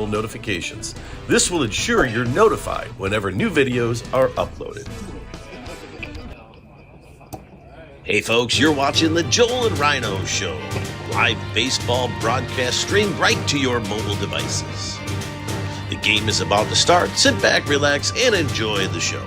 notifications. This will ensure you're notified whenever new videos are uploaded. Hey folks, you're watching the Joel and Rhino Show. Live baseball broadcast streamed right to your mobile devices. The game is about to start. Sit back, relax, and enjoy the show.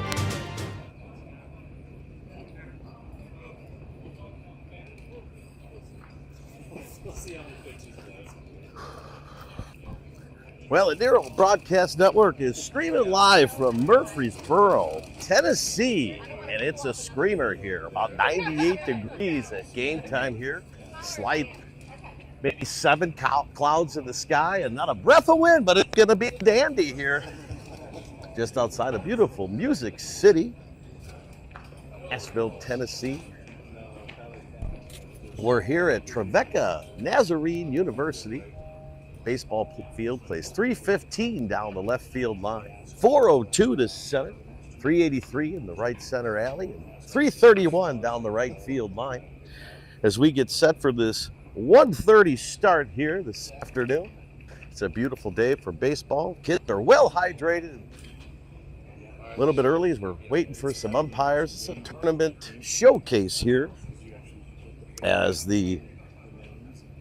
Well, the Nero Broadcast Network is streaming live from Murfreesboro, Tennessee, and it's a screamer here. About 98 degrees at game time here. Slight, maybe 7 clouds in the sky, and not a breath of wind, but it's going to be dandy here. Just outside of beautiful Music City, Nashville, Tennessee. We're here at Trevecca, Nazarene University. Baseball field plays 315 down the left field line, 402 to center, 383 in the right center alley, and 331 down the right field line. As we get set for this 1:30 start here this afternoon, it's a beautiful day for baseball. Kids are well hydrated. A little bit early as we're waiting for some umpires. It's a tournament showcase here as the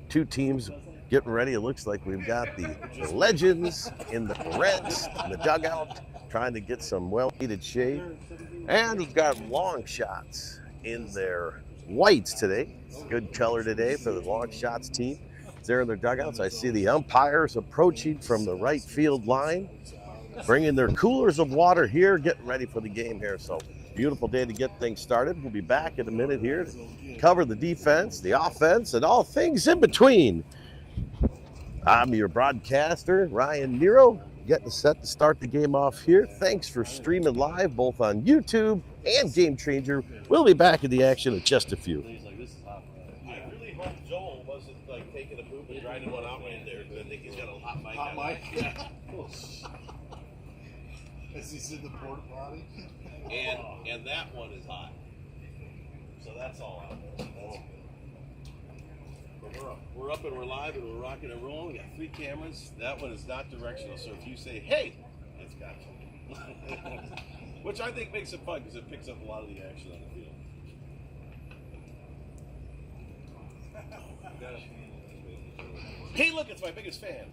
two teams getting ready. It looks like we've got the legends in the Reds in the dugout trying to get some well-needed shade. And we've got long shots in their whites today. Good color today for the long shots team. They're in their dugouts. I see the umpires approaching from the right field line, bringing their coolers of water here, getting ready for the game here. So beautiful day to get things started. We'll be back in a minute here to cover the defense, the offense, and all things in between. I'm your broadcaster, Ryan Nero, getting set to start the game off here. Thanks for streaming live both on YouTube and Game Changer. We'll be back in the action in just a few. I really hope Joel wasn't like taking a poop and grinding one out right there because I think he's got a hot mic. Hot mic? Yeah. As he's in the porta potty. And that one is hot. So that's all out there. We're up and we're live and we're rocking and rolling. We got 3 cameras. That one is not directional. So if you say, hey, it's got you. Which I think makes it fun because it picks up a lot of the action on the field. Hey, look, it's my biggest fan.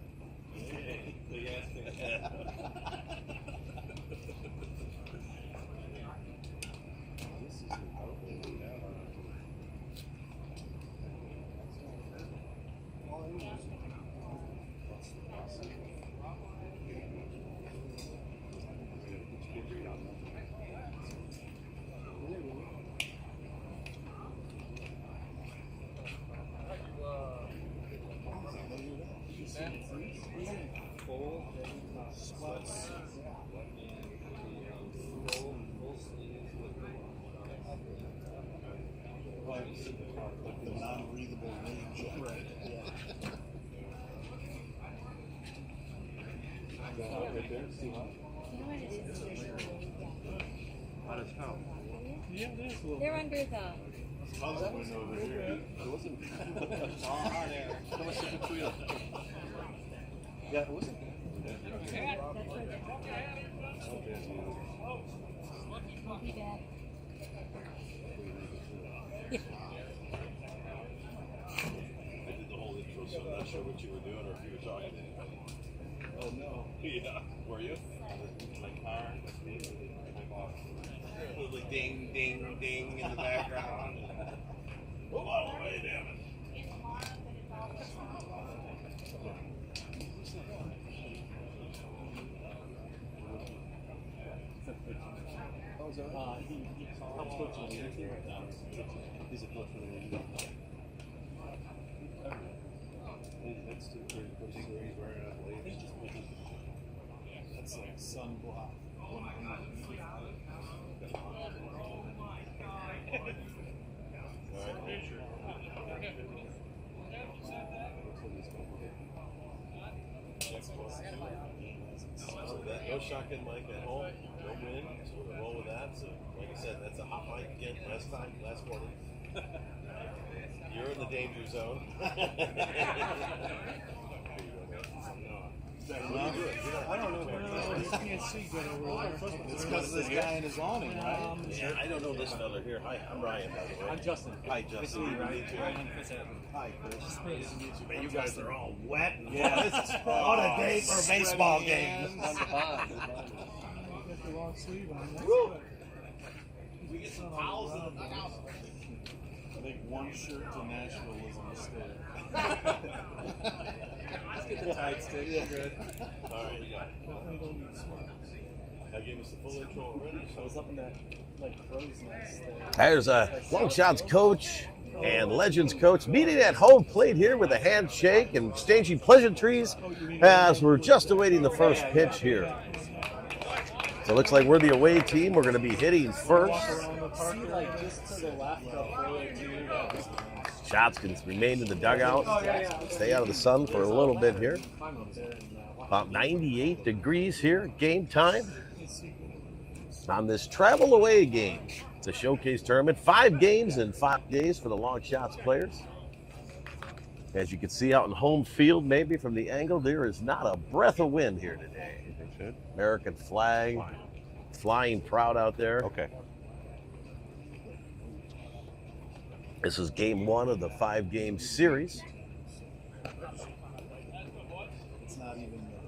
They're under the Husband over here. Listen. On air. Come and sit between us. Yeah, listen. I'll be back. I did the whole intro, so I'm not sure what you were doing or if you were talking to anybody. Oh, no. Yeah. Were you? My car. My boss. Little ding, ding, ding in the background. Move all the way down. He helps coach in the team right now. He's a coach for the league. That's too pretty. He's wearing athletes. That's like sunblock. No shotgun mic at home, no wind, so we'll roll with that. So, like I said, that's a hot mic again. Last morning. You're in the danger zone. I don't know. You can't see good over there. It's because this guy in his awning, right? Yeah, I don't know this fella here. Hi, I'm Ryan, by the way. I'm Justin. Hi, Justin. Ryan. Hi, Chris. Man, you guys are all wet. Yeah, this is What a day for a baseball game. Got the long sleeve on. Woo! We get some towels in the dugout. I think one shirt to Nashville was a mistake. Let's get the tight stick. Yeah. Good. All right, you got it. I gave us the full intro already. I was up in that crow's nest. There's a Long Shots coach and Legends coach meeting at home plate here with a handshake and exchanging pleasantries as we're just awaiting the first pitch here. So it looks like we're the away team. We're going to be hitting first. Just to the left Shots can remain in the dugout, stay out of the sun for a little bit here. About 98 degrees here, game time on this travel away game. It's a showcase tournament, 5 games in 5 days for the Long Shots players. As you can see out in home field, maybe from the angle, there is not a breath of wind here today. American flag flying proud out there. Okay. This is game 1 of the 5-game series.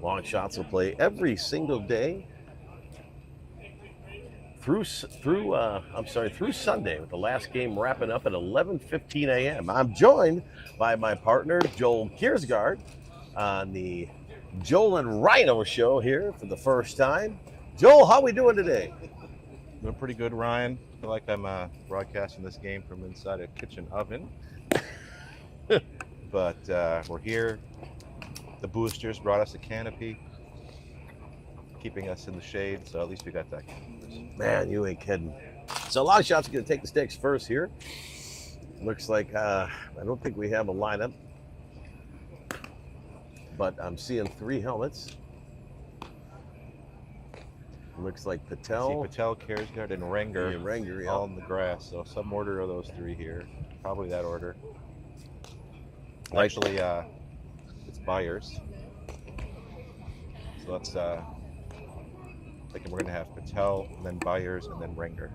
Long Shots will play every single day through Sunday, with the last game wrapping up at 11:15 a.m. I'm joined by my partner Joel Kiersgaard on the Joel and Rhino show here for the first time. Joel, how we doing today? Doing pretty good, Ryan. I feel like I'm broadcasting this game from inside a kitchen oven. But we're here. The boosters brought us a canopy, keeping us in the shade, so at least we got that. Man, you ain't kidding. So Long Shots are going to take the stakes first here. Looks like, I don't think we have a lineup, but I'm seeing 3 helmets. Looks like Patel. See Patel, Kiersgaard, and Renger, Renger, yeah. all in the grass. So some order of those 3 here. Probably that order. Actually, it's Byers. So that's thinking we're going to have Patel, and then Byers, and then Renger.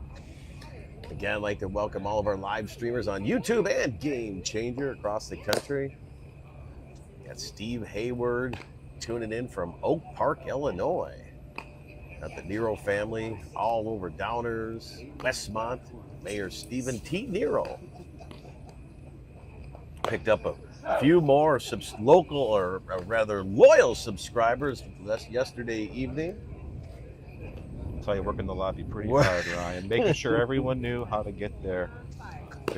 Again, I'd like to welcome all of our live streamers on YouTube and Game Changer across the country. Got Steve Hayward tuning in from Oak Park, Illinois. Got the Nero family all over Downers, Westmont, Mayor Stephen T. Nero. Picked up a few more local, or rather loyal subscribers yesterday evening. I tell you, working the lobby pretty hard, Ryan. Making sure everyone knew how to get their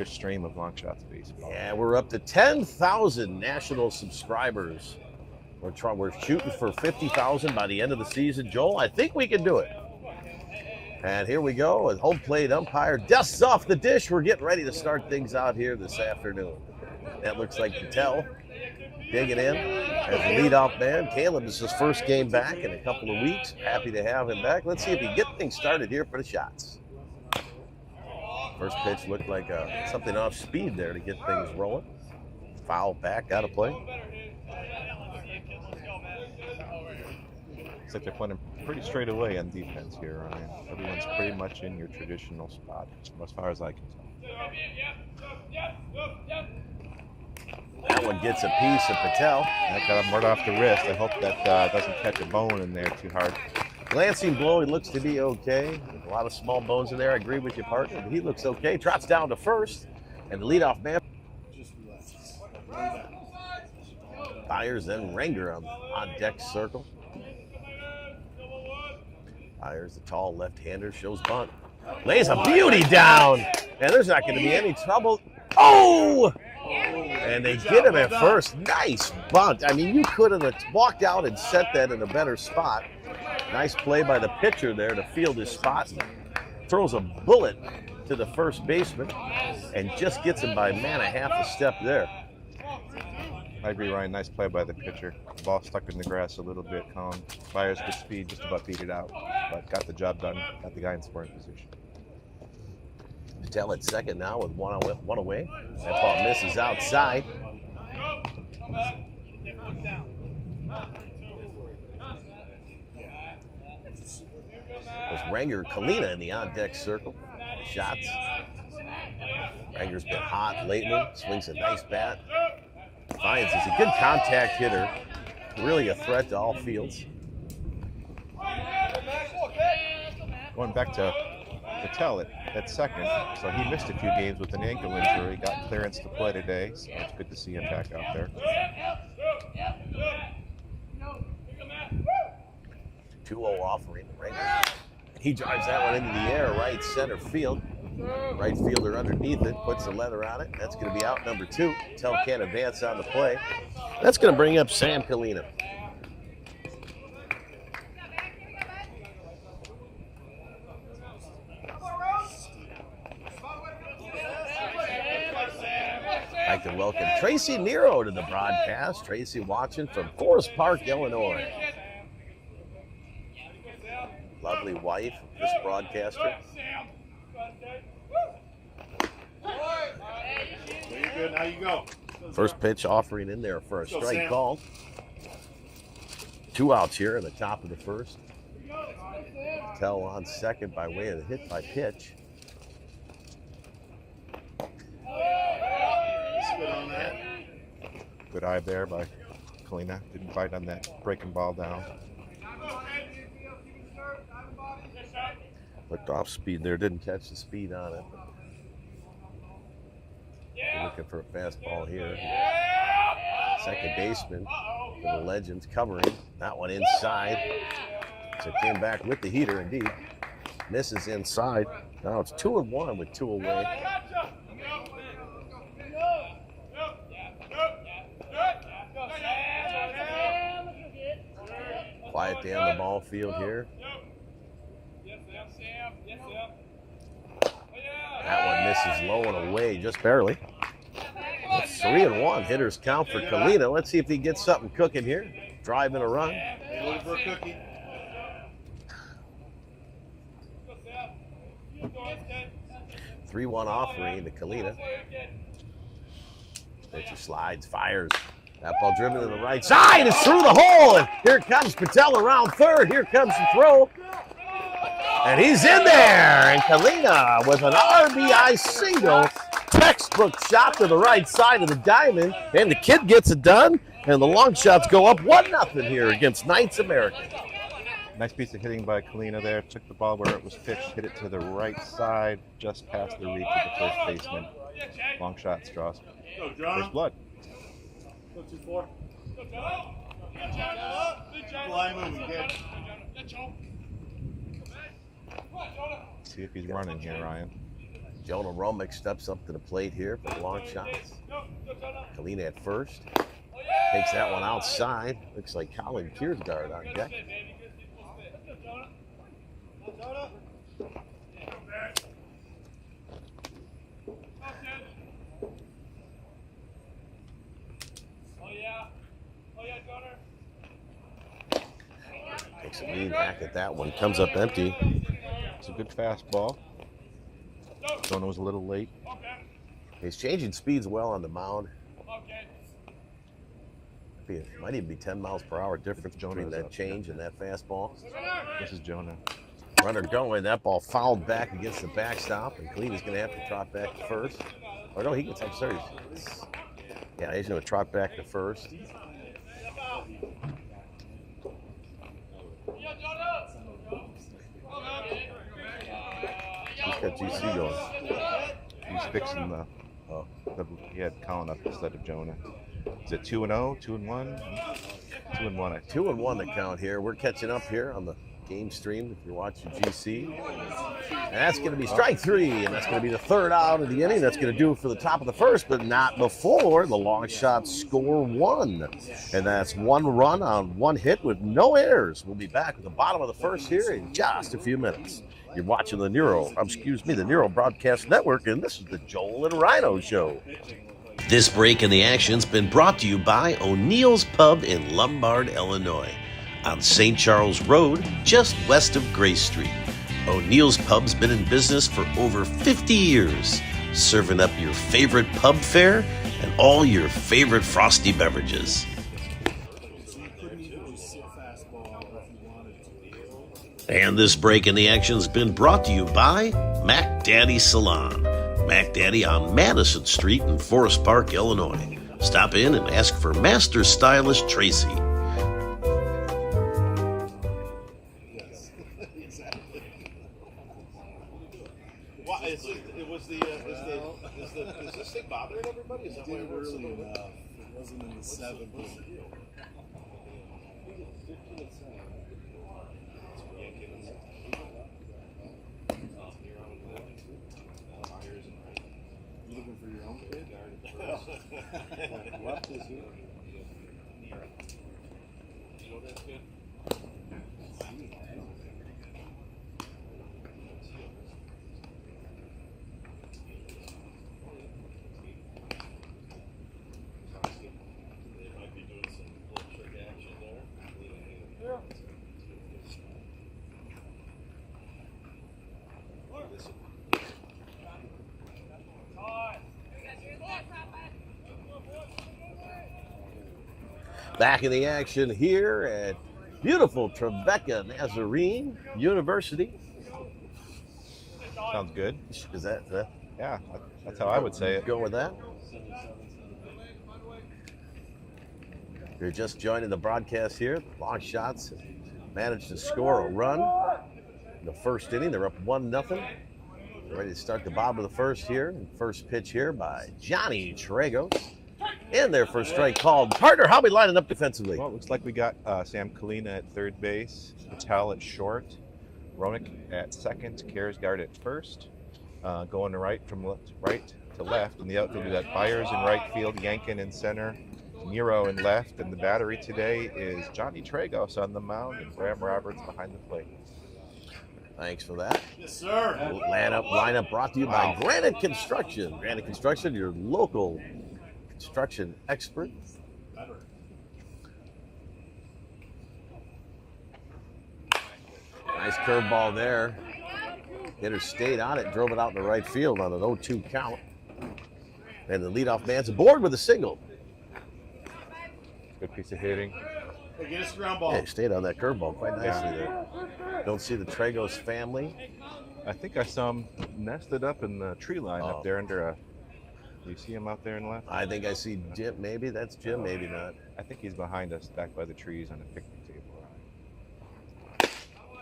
stream of Long Shots baseball. Yeah, we're up to 10,000 national subscribers. We're shooting for 50,000 by the end of the season. Joel, I think we can do it. And here we go. As home plate umpire dusts off the dish, we're getting ready to start things out here this afternoon. That looks like Patel digging in as the leadoff man. Caleb is his first game back in a couple of weeks. Happy to have him back. Let's see if he can get things started here for the Shots. First pitch looked like something off speed there to get things rolling. Foul back, out of play. Looks like they're playing pretty straight away on defense here, Ryan. Everyone's pretty much in your traditional spot, as far as I can tell. That one gets a piece of Patel. That got him right off the wrist. I hope that doesn't catch a bone in there too hard. Glancing blow, he looks to be okay. A lot of small bones in there. I agree with your partner, but he looks okay. Trots down to first, and the leadoff man. Byers, then Renger on deck circle. Byers, the tall left-hander, shows bunt. Lays a beauty down, and there's not going to be any trouble. Oh! And they get him at first. Nice bunt. I mean, you could have walked out and set that in a better spot. Nice play by the pitcher there to field his spot. Throws a bullet to the first baseman and just gets him by, man, a half a step there. I agree, Ryan. Nice play by the pitcher. The ball stuck in the grass a little bit. Colin Byers with speed, just about beat it out, but got the job done. Got the guy in scoring position. Patel at second now with one away. That ball misses outside. With Ranger Kalina in the on-deck circle. Shots. Ranger's been hot lately. Swings a nice bat. Defiance is a good contact hitter. Really a threat to all fields. Going back to Patel at second, so he missed a few games with an ankle injury. Got clearance to play today, so it's good to see him back out there. 2-0 offering. He drives that one into the air, right center field. Right fielder underneath it, puts the leather on it. That's going to be out number 2. Patel can't advance on the play. That's going to bring up Sam Kalina. I'd like to welcome Tracy Nero to the broadcast. Tracy watching from Forest Park, Illinois. Lovely wife of this broadcaster. Very good. Now you go. First pitch offering in there for a strike call. 2 outs here in the top of the first. Patel on second by way of the hit by pitch. Good on that. Good eye there by Kalina. Didn't bite on that breaking ball down. Looked off speed there, didn't catch the speed on it. We're looking for a fastball here. Second baseman for the Legends covering. That one inside. So it came back with the heater indeed. Misses inside. Now it's 2-1 with 2 away. Quiet down the ball field here. That one misses low and away, just barely. It's 3-1. Hitters count for Kalina. Let's see if he gets something cooking here. Driving a run. Looking for a cookie. Three-one offering to Kalina. Pitcher slides, fires. That ball driven to the right side. It's through the hole. And here comes Patel around third. Here comes the throw. And he's in there. And Kalina with an RBI single. Textbook shot to the right side of the diamond. And the kid gets it done. And the long shots go up 1-0 here against Knights American. Nice piece of hitting by Kalina there. Took the ball where it was pitched, hit it to the right side, just past the reach of the first baseman. Long shot, Strauss. Go, John. First blood. Go 2-4. Line moving, kid. See if he's running here, Ryan. Jonah Romick steps up to the plate here for the long shots. Kalina at first. Takes that one outside. Looks like Colin Kiersgaard on deck. Takes a lean back at that one. Comes up empty. It's a good fastball. Jonah was a little late. He's changing speeds well on the mound. Might even be 10 miles per hour difference between that change and that fastball. This is Jonah. Runner going. That ball fouled back against the backstop, and Kalina's going to have to trot back to first. Or no, he gets upstairs. Yeah, he's going to trot back to first. He's got GC going. He's fixing he had Colin up instead of Jonah. Is it 2-0, 2-1? 2-1, I think. 2-1 the count here. We're catching up here on the game stream if you're watching GC. And that's going to be strike 3, and that's going to be the third out of the inning. That's going to do it for the top of the first, but not before the long shot score 1. And that's 1 run on 1 hit with no errors. We'll be back at the bottom of the first here in just a few minutes. You're watching the Nero Broadcast Network, and this is the Joel and Rhino Show. This break in the action's been brought to you by O'Neill's Pub in Lombard, Illinois, on St. Charles Road, just west of Grace Street. O'Neill's Pub's been in business for over 50 years, serving up your favorite pub fare and all your favorite frosty beverages. So you couldn't even just sit fastball if you wanted to. And this break in the action has been brought to you by Mac Daddy Salon. Mac Daddy on Madison Street in Forest Park, Illinois. Stop in and ask for Master Stylist Tracy. Yes, exactly. Why is this thing bothering everybody? Is that why Did it works? early enough. It wasn't in the 70s. You looking for your own kid? Left is here. Back in the action here at beautiful Trevecca Nazarene University. Sounds good. Is that Yeah, that's how I would say it. go with that? You're just joining the broadcast here. Long shots managed to score a run in the first inning. They're up 1-0. Ready to start the bottom of the first here. First pitch here by Johnny Tragos. And their first strike called. Partner, how are we lining up defensively? Well, it looks like we got Sam Kalina at third base, Patel at short, Roenick at second, Kjaersgaard at first, going to right from right to left. In the outfield, we got Byers in right field, Yankin in center, Nero in left, and the battery today is Johnny Tragos on the mound and Graham Roberts behind the plate. Thanks for that. Yes, sir. Lineup brought to you by Granite Construction. Granite Construction, your local construction expert. Nice curveball there. Hitter stayed on it, drove it out in the right field on an 0-2 count. And the leadoff man's aboard with a single. Good piece of hitting. Hey, get us a ground ball. Yeah, he stayed on that curveball quite nicely there. Don't see the Tragos family. I think I saw him nested up in the tree line up there under a. Do you see him out there in left? I think I see Jim. Maybe that's Jim, maybe not. I think he's behind us, back by the trees on a picnic table.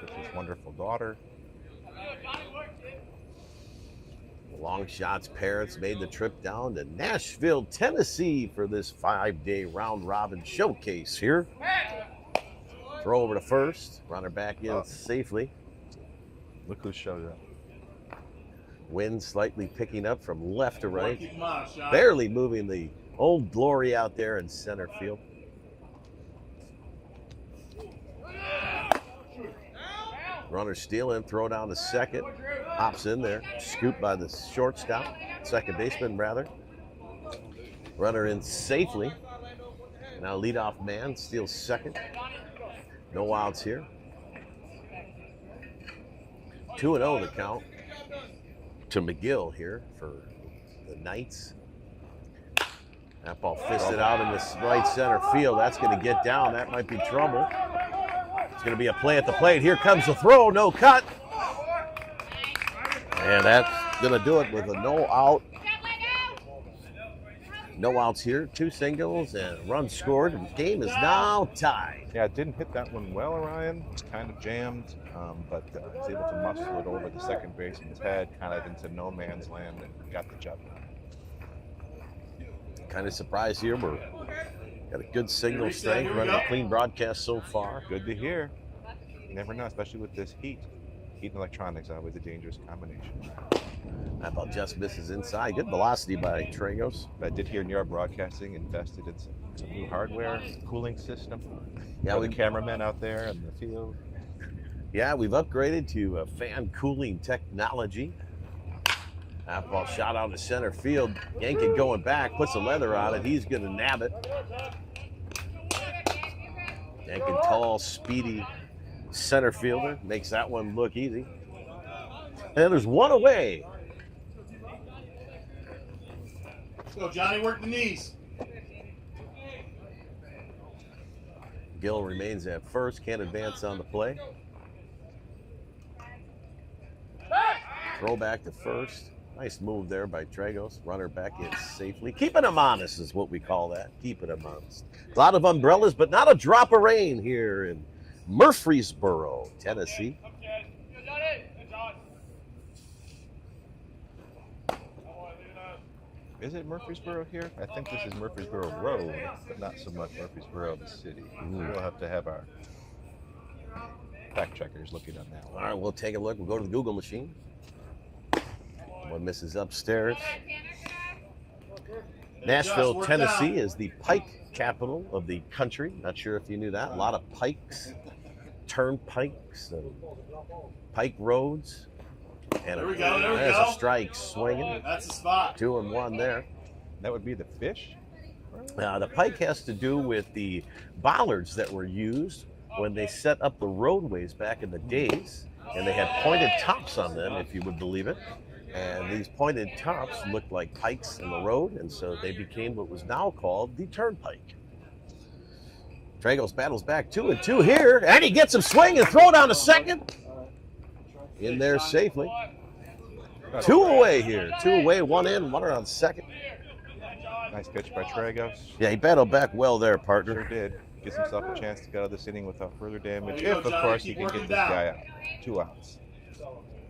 With his wonderful daughter. Long shots Parrots made the trip down to Nashville, Tennessee for this 5-day round robin showcase here. Throw over to first, runner back in safely. Look who showed up. Wind slightly picking up from left to right. Keep 'em on, Sean. Barely moving the Old Glory out there in center field. Runner stealing, throw down to second. Hops in there, scooped by the shortstop, second baseman rather. Runner in safely. Now leadoff man steals second. No outs here. 2-0 the count to McGill here for the Knights. That ball fisted out in the right center field. That's going to get down. That might be trouble. It's going to be a play at the plate. Here comes the throw. No cut. And that's going to do it with a no out. No outs here. 2 singles and a run scored. The game is now tied. Yeah, didn't hit that one well, Ryan. Kind of jammed, but was able to muscle it over the second baseman's head, kind of into no man's land, and got the job done. Kind of surprised here. We're got a good signal strength, running a clean broadcast so far. Good to hear. You never know, especially with this heat. Heat and electronics are always a dangerous combination. That ball just misses inside. Good velocity by Tragos. I did hear New York Broadcasting invested in some new hardware, cooling system. Yeah, for we the cameramen out there in the field. Yeah, we've upgraded to fan cooling technology. That ball shot out to center field. Yankin going back, puts the leather on it. He's going to nab it. Yankin, tall, speedy center fielder, makes that one look easy. And there's one away. Let's go, Johnny. Work the knees. Gill remains at first, can't advance on the play. Throw back to first. Nice move there by Tragos. Runner back in safely. Keeping him honest is what we call that. Keeping him honest. A lot of umbrellas, but not a drop of rain here in Murfreesboro, Tennessee. Is it Murfreesboro here? I think this is Murfreesboro Road, but not so much Murfreesboro, the city. We'll have to have our fact checkers looking on that All one. right, we'll take a look. We'll go to the Google machine. One misses upstairs. Nashville, Tennessee is the pike capital of the country. Not sure if you knew that. A lot of pikes, turnpikes, and pike roads. And There we go, there we there's go. a strike swinging. That's the spot. 2-1 there. That would be the fish? The pike has to do with the bollards that were used when they set up the roadways back in the days. And they had pointed tops on them, if you would believe it. And these pointed tops looked like pikes in the road, and so they became what was now called the turnpike. Tragos battles back 2-2 here, and he gets him swing and throw down to second. In there safely. 2 away here. 2 away, 1 in, 1 on second. Nice pitch by Tragos. Yeah, he battled back well there, Sure partner. did. Gives himself a chance to get out of this inning without further damage. There you go, If, of Johnny. course, he Keep can working get this down. guy out. 2 outs.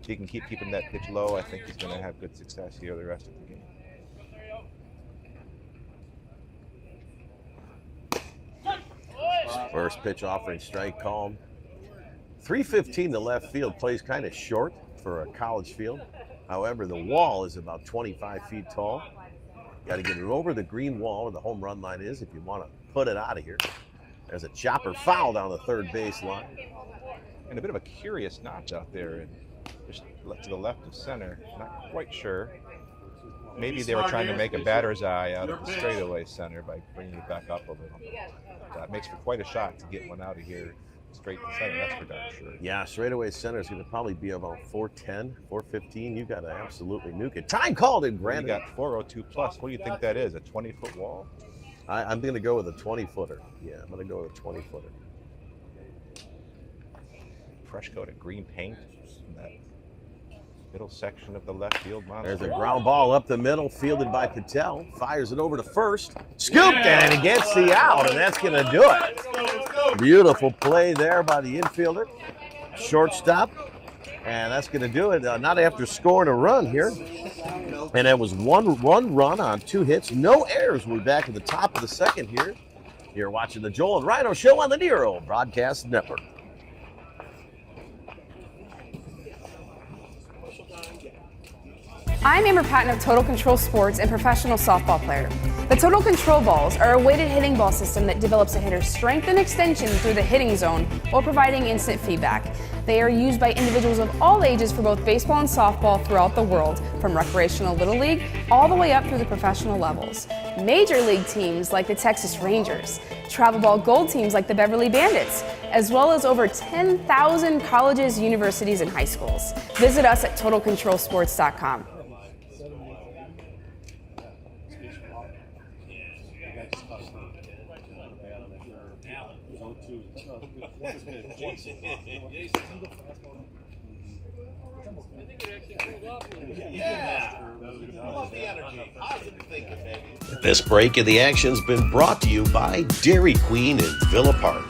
If he can keep keeping that pitch low, I think he's going to have good success here the rest of the game. First pitch offering strike called. 315 to left field, plays kind of short for a college field. However, the wall is about 25 feet tall. Got to get it over the green wall where the home run line is if you want to put it out of here. There's a chopper foul down the third base line. And a bit of a curious notch out there, and just to the left of center. Not quite sure. Maybe they were trying to make a batter's eye out of the straightaway center by bringing it back up a little. That makes for quite a shot to get one out of here straight to center. That's for darn sure. Yeah, straightaway center is going to probably be about 410, 415. You got to absolutely nuke it. Time called in, You granted. got 402 plus. What do you think that is? A 20-foot wall? I'm going to go with a 20-footer. Yeah, I'm going to go with a 20-footer. Fresh coat of green paint in that middle section of the left field monster. There's a ground ball up the middle, fielded by Patel. Fires it over to first. Scooped, and he gets the out, and that's going to do it. Beautiful play there by the infielder. Shortstop. And that's going to do it. Not after scoring a run here. And that was one run on 2 hits. No errors. We're back at the top of the second here. You're watching the Joel and Rhino Show on the Nero Broadcast Network. I'm Amber Patton of Total Control Sports and professional softball player. The Total Control balls are a weighted hitting ball system that develops a hitter's strength and extension through the hitting zone while providing instant feedback. They are used by individuals of all ages for both baseball and softball throughout the world, from recreational Little League all the way up through the professional levels. Major league teams like the Texas Rangers, travel ball gold teams like the Beverly Bandits, as well as over 10,000 colleges, universities, and high schools. Visit us at TotalControlSports.com. This break in the action's been brought to you by Dairy Queen in Villa Park,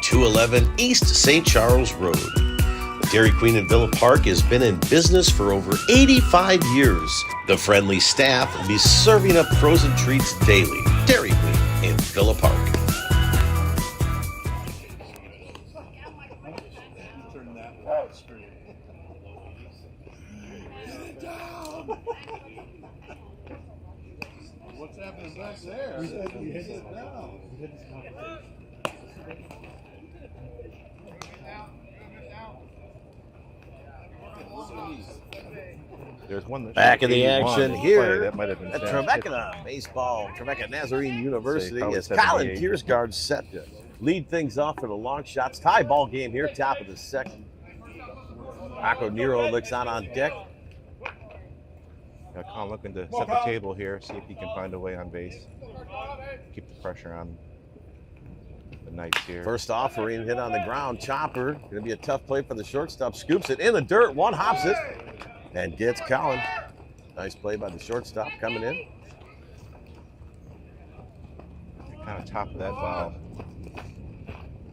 211 East St. Charles Road. The Dairy Queen in Villa Park has been in business for over 85 years. The friendly staff will be serving up frozen treats daily. Dairy Queen in Villa Park. Turn that wall straight. What's happening back there? Sit down. There's one that Back showed in the 81 action play. here That might have been at Sam's Trevecca baseball. Trevecca Nazarene University probably as Colin 78. Kiersgaard set to lead things off for the long shots. Tie ball game here, top of the second. Paco Nero looks on deck. Colin looking to set the table here, see if he can find a way on base. Keep the pressure on the Knights here. First offering hit on the ground. Chopper. Going to be a tough play for the shortstop. Scoops it in the dirt. One hops it. And gets Collin. Nice play by the shortstop coming in. Kind of top of that ball.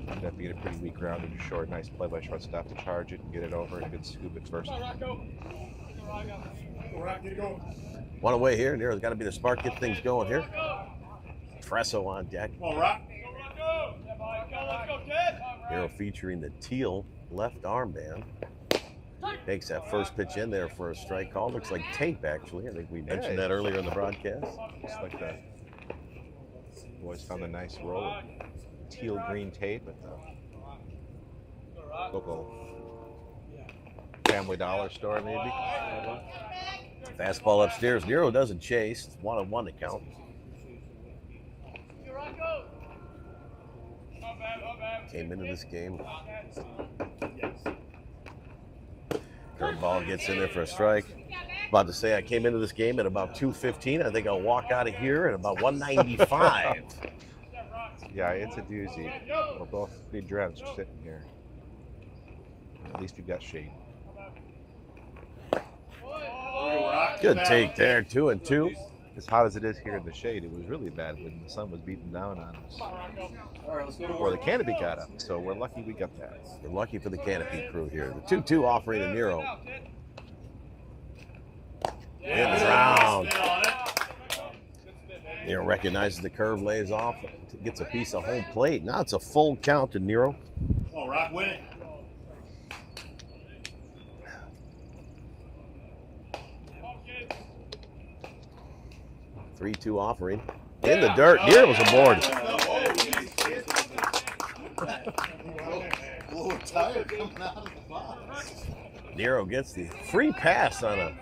Ended up being a pretty weak grounded to short. Nice play by shortstop to charge it and get it over, and a good scoop at first. One away here. Nero's got to be the spark, get things going here. Fresso on deck. Nero featuring the teal left armband. Takes that first pitch in there for a strike call. Looks like tape, actually. I think we mentioned that earlier in the broadcast. Just like that. Boys found a nice roll of teal green tape at the local Family Dollar store, maybe. Fastball upstairs. Nero doesn't chase. It's 1-1 to count. Came into this game. Curveball gets in there for a strike. About to say I came into this game at about 2:15. I think I'll walk out of here at about 195. Yeah, it's a doozy. We'll both be drenched sitting here. At least we've got shade. Good take there, 2-2. As hot as it is here in the shade, it was really bad when the sun was beating down on us. Or the canopy got up, so we're lucky we got that. We're lucky for the canopy crew here. The 2-2 offering to Nero. In the round. Nero recognizes the curve, lays off, gets a piece of home plate. Now it's a full count to Nero. Oh, Rock, win it. 3-2 offering. In the dirt. Nero was aboard. A little tired coming out of the box. Nero gets the free pass on a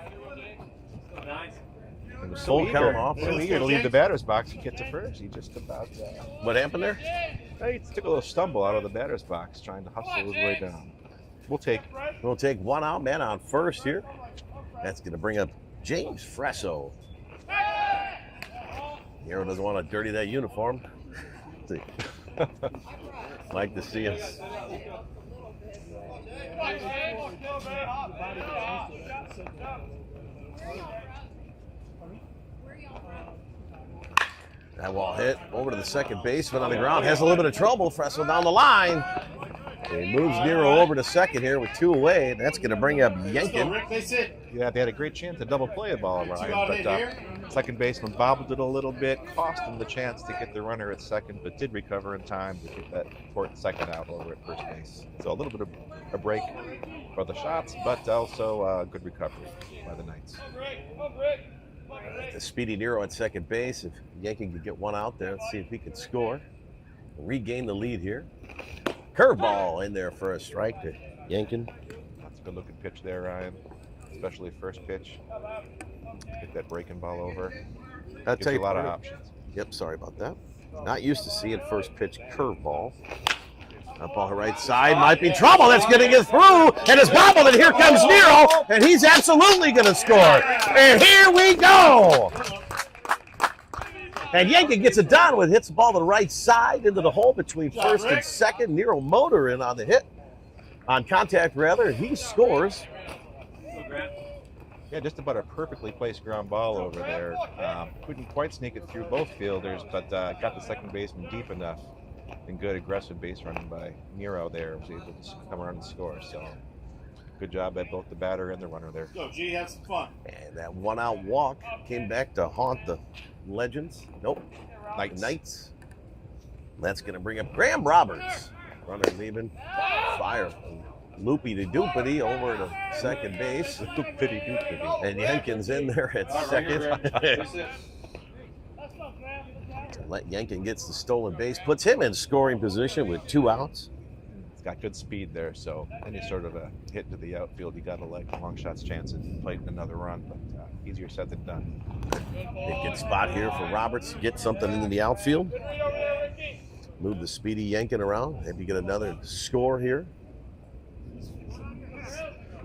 It was full count off. So eager to leave the batter's box and get to first. He just about What happened there? he took a little stumble out of the batter's box trying to hustle his way down. We'll take one out, man on first here. That's going to bring up James Fresso. Nero doesn't want to dirty that uniform. Like to see us. That ball hit over to the second baseman on the ground. Has a little bit of trouble. Fresso down the line. And he moves Nero over to second here with 2 away. And that's going to bring up Yankin. Yeah, they had a great chance to double play a ball, Ryan, but second baseman bobbled it a little bit, cost him the chance to get the runner at second, but did recover in time to get that important second out over at first base. So a little bit of a break for the shots, but also good recovery by the Knights. The speedy Nero at second base. If Yankin could get one out there, let's see if he can score. Regain the lead here. Curveball in there for a strike to Yankin. That's a good looking pitch there, Ryan, especially first pitch. Get that breaking ball over. I'll Gives tell you a lot of options. Yep, sorry about that. Not used to seeing first pitch curveball. Up on the right side, might be trouble. That's going to get through, and it's bobbled, and here comes Nero, and he's absolutely going to score. And here we go. And Yankin gets it done with hits the ball to the right side into the hole between first and second. Nero motor in on the hit, on contact rather. He scores. Yeah, just about a perfectly placed ground ball over there. Couldn't quite sneak it through both fielders, but got the second baseman deep enough. And good aggressive base running by Nero there. Was able to come around and score. So good job at both the batter and the runner there. Go, G, have some fun. And that one out walk came back to haunt the Legends. Nope. Knights. That's going to bring up Graham Roberts. Runner leaving. Fire. Loopy to Doopity over to second base. Doopity. And Yankin's in there at second. Yankin gets the stolen base, puts him in scoring position with 2 outs. It's got good speed there, so any sort of a hit to the outfield, you got to like long shots chances and play another run, but easier said than done. A good spot here for Roberts to get something into the outfield. Move the speedy Yankin around. Maybe get another score here.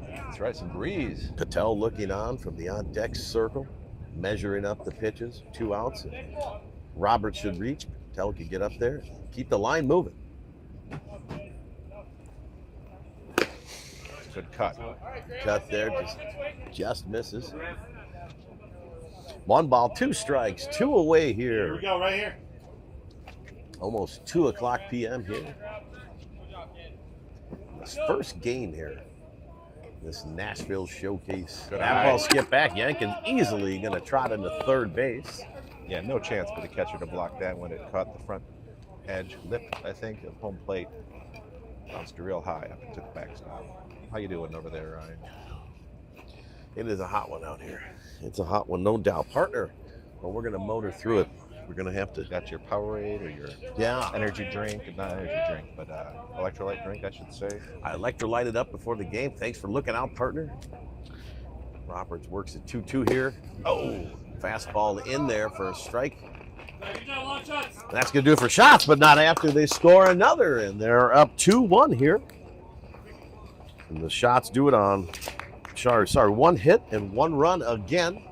That's right, some breeze. Patel looking on from the on-deck circle, measuring up the pitches, 2 outs. Roberts should reach. Patel could get up there, keep the line moving. Good cut. Cut there, just misses. 1 ball, 2 strikes, 2 away Here we here. go, right here. Almost 2 o'clock p.m. here. This first game here. This Nashville showcase. Good That eye. ball skip back. Yankin easily going to trot into third base. Yeah, no chance for the catcher to block that when it caught the front edge lip, I think, of home plate. Bounced real high up into the backstop. How you doing over there, Ryan? It is a hot one out here. It's a hot one, no doubt. Partner, well, we're going to motor through it. We're going to have to. Got your Powerade or your Yeah. energy drink? Not energy drink, but electrolyte drink, I should say. I electrolyted up before the game. Thanks for looking out, partner. Roberts works at 2-2 here. Oh, fastball in there for a strike. That's going to do it for shots, but not after they score another. And they're up 2-1 here. And the shots do it on, sorry, 1 hit and 1 run again.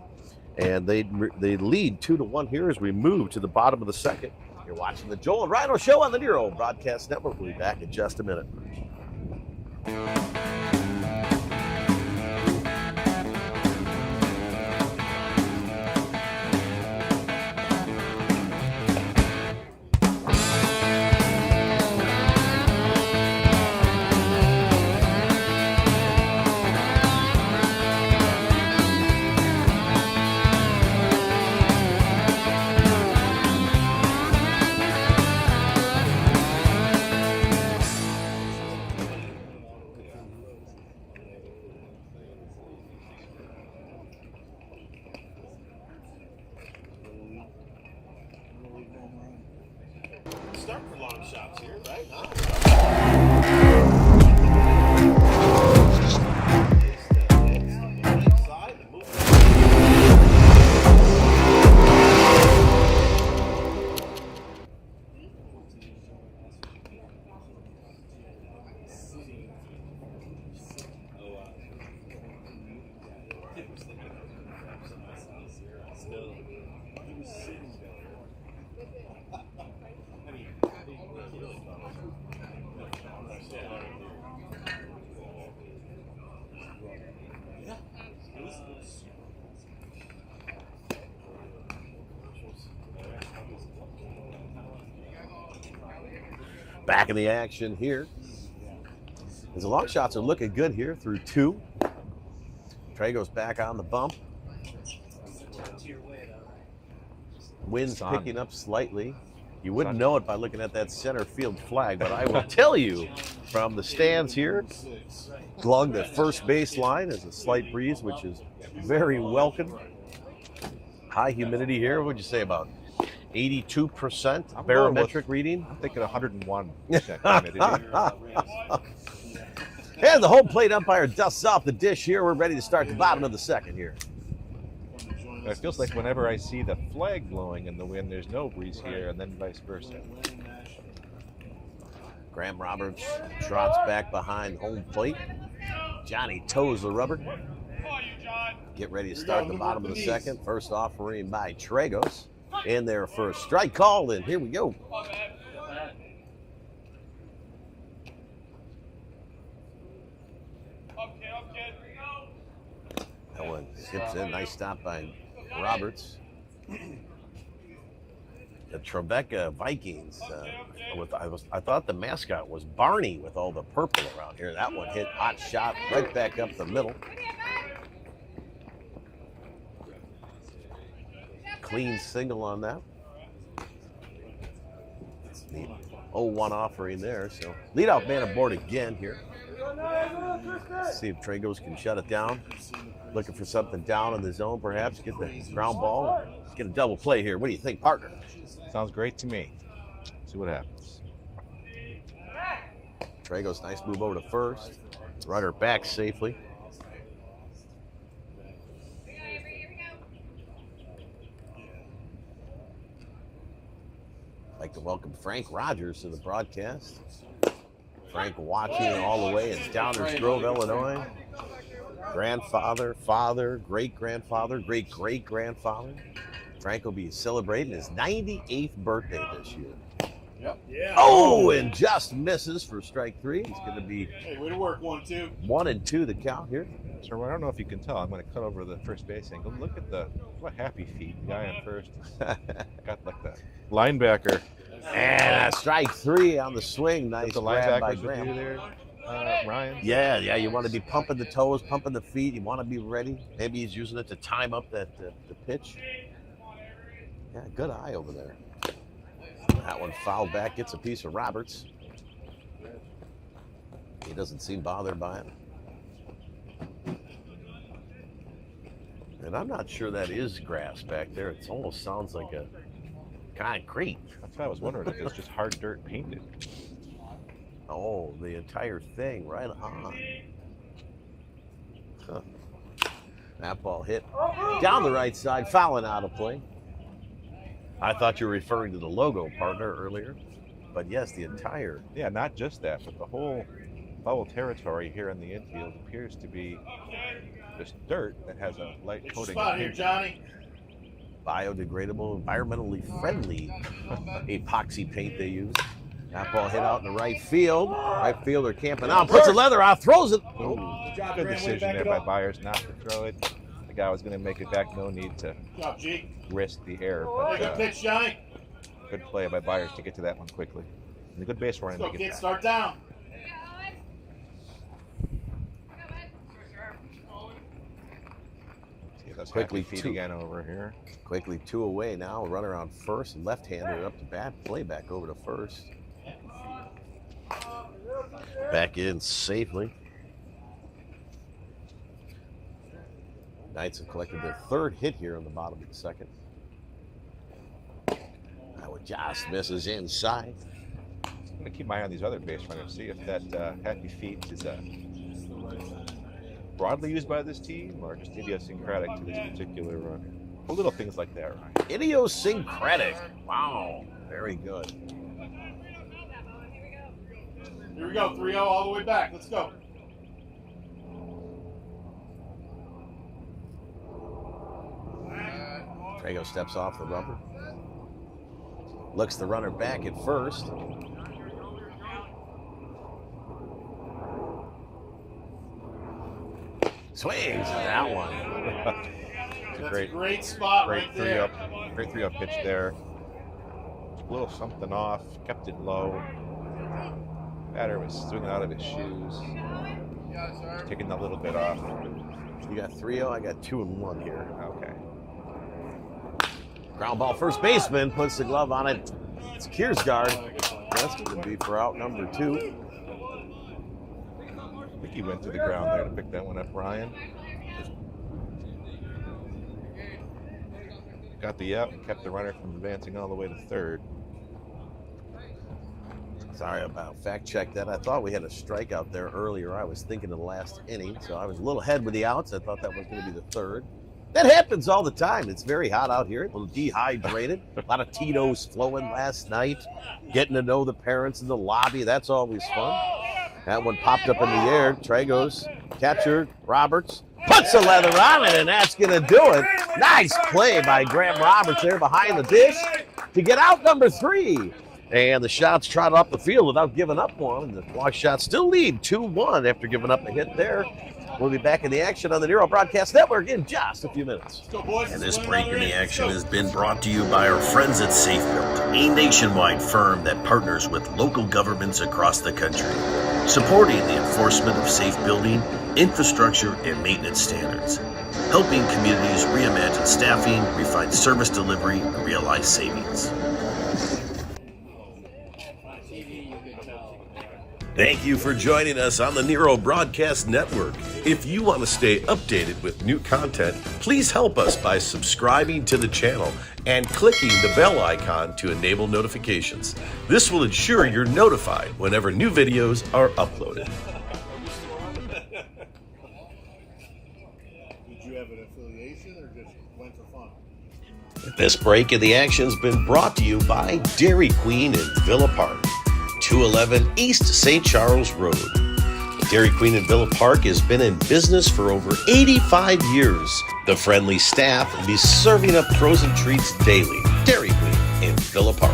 And they lead 2-1 here as we move to the bottom of the second. You're watching the Joel and Rhino Show on the Nero Broadcast Network. We'll be back in just a minute. Start for long shots here, right? Back in the action here. As the long shots are looking good here through 2. Trago's back on the bump. Wind's picking up slightly. You wouldn't know it by looking at that center field flag, but I will tell you from the stands here, along the first base line is a slight breeze, which is very welcome. High humidity here. What would you say about 82% barometric reading? I'm thinking 101% humidity. And the home plate umpire dusts off the dish here. We're ready to start the bottom of the second here. It feels like whenever I see the flag blowing in the wind, there's no breeze here, and then vice versa. Graham Roberts trots back behind home plate. Johnny toes the rubber. Get ready to start the bottom of the second. First offering by Tragos. In there for a strike call, and here we go. That one skips in. Nice stop by Roberts. The Trevecca Vikings. I thought the mascot was Barney with all the purple around here. That one hit hot shot right back up the middle. Clean single on that. It's the 0-1 offering there. So leadoff man aboard again here. Let's see if Tragos can shut it down. Looking for something down in the zone, perhaps. Get the ground ball. Get a double play here. What do you think, partner? Sounds great to me. See what happens. Tragos, nice move over to first. Runner back safely. I'd like to welcome Frank Rogers to the broadcast. Frank watching all the way in Downers Grove, Illinois. Grandfather, father, great-grandfather, great-great-grandfather. Frank will be celebrating his 98th birthday this year. Yep. Yeah. Oh, and just misses for strike 3. He's going to be Hey, way to work, 1-2. 1-2 the count here. So I don't know if you can tell. I'm going to cut over the first base angle. Look at what happy feet. The guy on first got like the linebacker. And strike 3 on the swing. Nice The grab by linebackers would do Graham. there, Ryan. Yeah, you want to be pumping the toes, pumping the feet. You want to be ready. Maybe he's using it to time up the pitch. Yeah, good eye over there. That one fouled back, gets a piece of Roberts. He doesn't seem bothered by it. And I'm not sure that is grass back there. It almost sounds like a concrete. That's why I was wondering if it's just hard dirt painted. Oh, the entire thing right on. Huh. That ball hit down the right side, fouling out of play. I thought you were referring to the logo, partner, earlier. But yes, the entire. Yeah, not just that, but the whole foul territory here in the infield appears to be just dirt that has a light It's your coating spot of here, paint. Johnny. Biodegradable, environmentally friendly epoxy paint they use. That ball hit out in the right field. Right fielder camping out, puts the leather out, throws it. Oh, Good decision there by Byers not to throw it. The guy was going to make it back. No need to Good job, G. risk the air. Hey, But good pitch, Johnny. good play by Byers to get to that one quickly. And a good base running Let's to go, get kid. back. Start down. See those Quickly, happy feet two. again over here. quickly 2 away now. Runner on first, left-hander up to bat. Play back over to first. Back in safely. Knights have collected their 3rd hit here in the bottom of the 2nd. That one just misses inside. I'm going to keep my eye on these other base runners, see if that happy feet is broadly used by this team or just idiosyncratic to this particular runner. Little things like that, right? Idiosyncratic. Wow. Very good. Here we go. 3-0 all the way back. Let's go. Trago steps off the rubber. Looks the runner back at first. Swings at that one. That's great- a great spot right there. Great 3-up pitch there. A little something off, kept it low. Batter was swinging out of his shoes. Taking a little bit off. You got 3-0, I got 2-1 here. Okay. Ground ball, first baseman puts the glove on it. It's Kiersgaard. That's going to be for out number 2. I think he went to the ground there to pick that one up, Ryan. Got the up and kept the runner from advancing all the way to 3rd. Sorry about fact check that. I thought we had a strikeout there earlier. I was thinking of the last inning, so I was a little ahead with the outs. I thought that was going to be the 3rd. That happens all the time. It's very hot out here. A little dehydrated. A lot of Tito's flowing last night. Getting to know the parents in the lobby. That's always fun. That one popped up in the air. Trago's catcher, Roberts, puts the leather on it, and that's going to do it. Nice play by Graham Roberts there behind the dish to get out number 3. And the shots trot off the field without giving up one. And the Block Shots still lead 2-1 after giving up a hit there. We'll be back in the action on the Nero Broadcast Network in just a few minutes. Let's go, boys. And this break in the action has been brought to you by our friends at Safe Built, a nationwide firm that partners with local governments across the country, supporting the enforcement of safe building, infrastructure, and maintenance standards, helping communities reimagine staffing, refine service delivery, and realize savings. Thank you for joining us on the Nero Broadcast Network. If you want to stay updated with new content, please help us by subscribing to the channel and clicking the bell icon to enable notifications. This will ensure you're notified whenever new videos are uploaded. Did you have an affiliation or just went for fun? This break in the action has been brought to you by Dairy Queen in Villa Park, 211 East St. Charles Road. Dairy Queen in Villa Park has been in business for over 85 years. The friendly staff will be serving up frozen treats daily. Dairy Queen in Villa Park.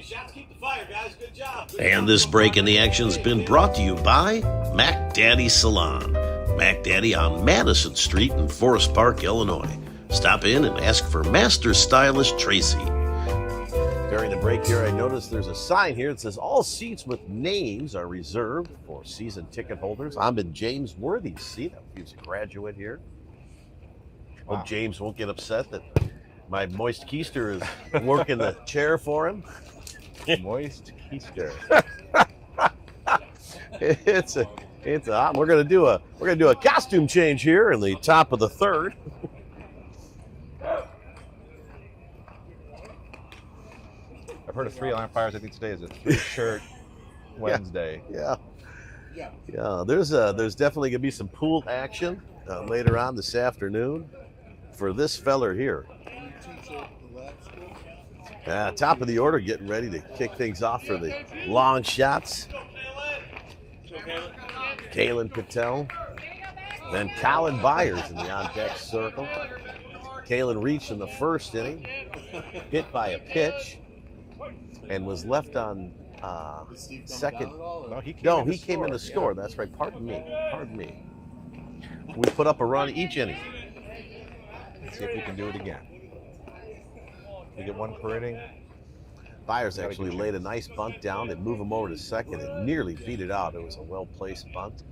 shots keep the fire, guys. Good job. And this break in the action has been brought to you by Mac Daddy Salon. Mac Daddy on Madison Street in Forest Park, Illinois. Stop in and ask for Master Stylist Tracy. During the break here, I noticed there's a sign here that says all seats with names are reserved for season ticket holders. I'm in James Worthy's seat. He's a graduate here. Wow. Hope James won't get upset that my moist keister is working the chair for him. Moist keister. We're gonna do a costume change here in the top of the third. I've heard of 3 umpires. I think today is a 3-shirt Wednesday. Yeah. There's definitely gonna be some pool action later on this afternoon for this feller here. Top of the order, getting ready to kick things off for the long shots. Kalen Patel, then Colin Byers in the on-deck circle. Kalen reached in the first inning, hit by a pitch, and was left on second. No, he came in to score. That's right. Pardon me. We put up a run each inning. Let's see if we can do it again. We get 1 per inning. Byers actually laid a nice bunt down and move him over to second and nearly beat it out. It was a well-placed bunt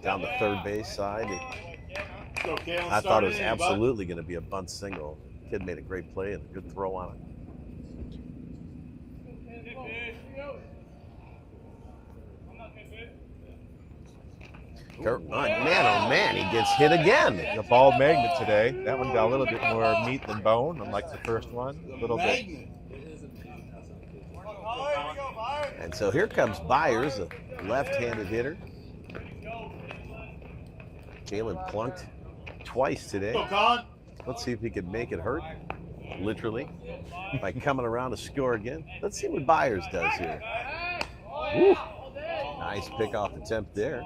down the third base side. I thought it was absolutely going to be a bunt single. Kid made a great play and a good throw on it. Man, oh man, he gets hit again. The ball magnet today. That one got a little bit more meat than bone, unlike the first one. A little bit. And so here comes Byers, a left-handed hitter. Kalen plunked twice today. Let's see if he can make it hurt, literally, by coming around to score again. Let's see what Byers does here. Woo. Nice pick-off attempt there.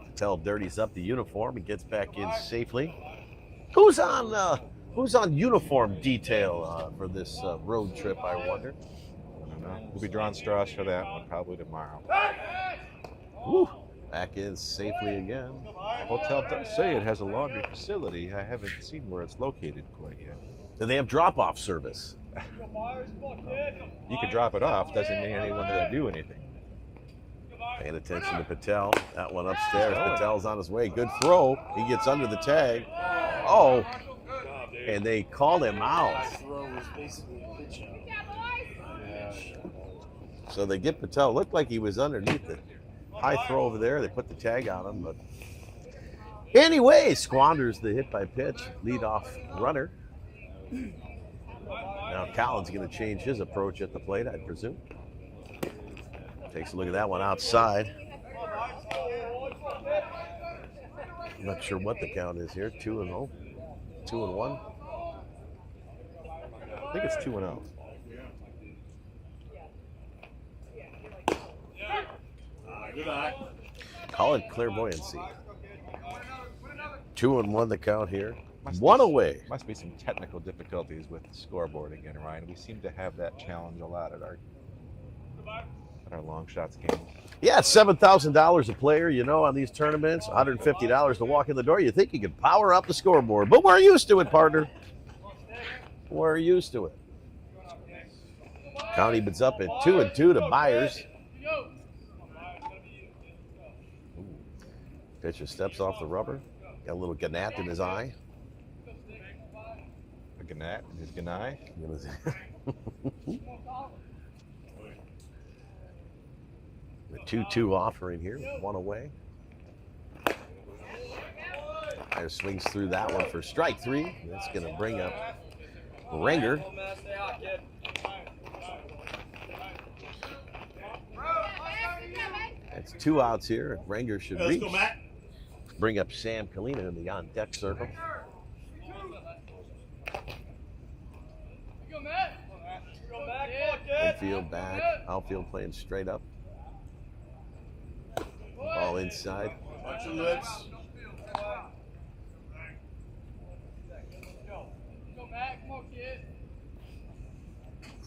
Patel dirties up the uniform and gets back in safely. Who's on uniform detail for this road trip, I wonder? I don't know. We'll be drawing straws for that one probably tomorrow. Woo. Back in safely again. The hotel does say it has a laundry facility. I haven't seen where it's located quite yet. Do they have drop-off service? You can drop it off. Doesn't mean anyone's going to do anything. Paying attention to Patel. That one upstairs. Patel's on his way. Good throw. He gets under the tag. Oh. And they called him out. So they get Patel. Looked like he was underneath it. High throw over there. They put the tag on him. But anyway, squanders the hit by pitch. Leadoff runner. Now Colin's going to change his approach at the plate, I presume. Takes a look at that one outside. I'm not sure what the count is here. 2-0. 2-1. I think it's 2-0. Call it clairvoyancy. 2-1 the count here. One away. Must be some technical difficulties with the scoreboard again, Ryan. We seem to have that challenge a lot at our long shots game. Yeah, it's $7,000 a player, you know, on these tournaments. $150 to walk in the door. You think you could power up the scoreboard, but we're used to it, partner. We're used to it. Count evens up at 2-2 to Byers. Pitcher steps off the rubber. Got a little Gannat in his eye. A Gannat in his Ganai. The 2-2 offering here, one away. Myers swings through that one for strike 3. That's going to bring up Renger. That's 2 outs here. Renger should reach. Bring up Sam Kalina in the on-deck circle. Infield back, outfield playing straight up. Ball inside. Watch your lips.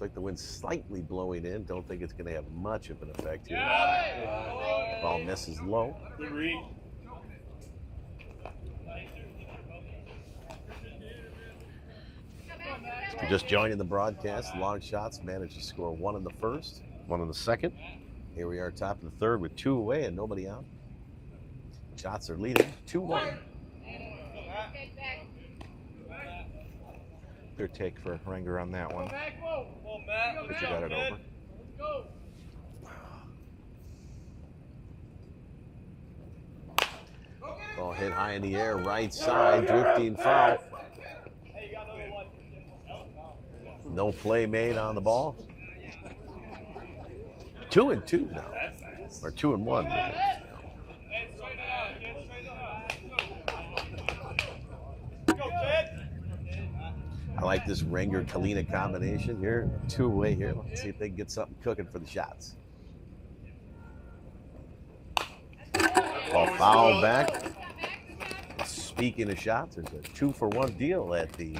Looks like the wind's slightly blowing in. Don't think it's going to have much of an effect here. Ball misses low. Good read. If you're just joining the broadcast, the Long Shots managed to score 1 in the first, 1 in the second. Here we are top of the third with 2 away and nobody out. Shots are leading 2-1. Good take for Renger on that one. But you got it over. Ball hit high in the air, right side, drifting foul. No play made on the ball. 2-2 now, or 2-1. I like this Renger-Kalina combination here. 2 away here. Let's see if they can get something cooking for the shots. Ball fouled back. Speaking of shots, there's a 2-for-1 deal at the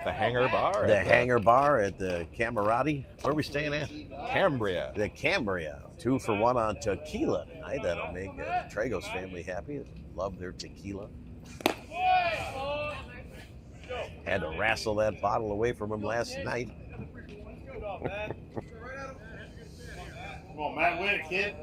Hangar Bar. The Hangar Bar at the Camerati. Where are we staying at? Cambria. The Cambria. 2-for-1 on tequila tonight. That'll make Trago's family happy. Love their tequila. Had to wrestle that bottle away from him last night. Come on, Matt, win it, kid.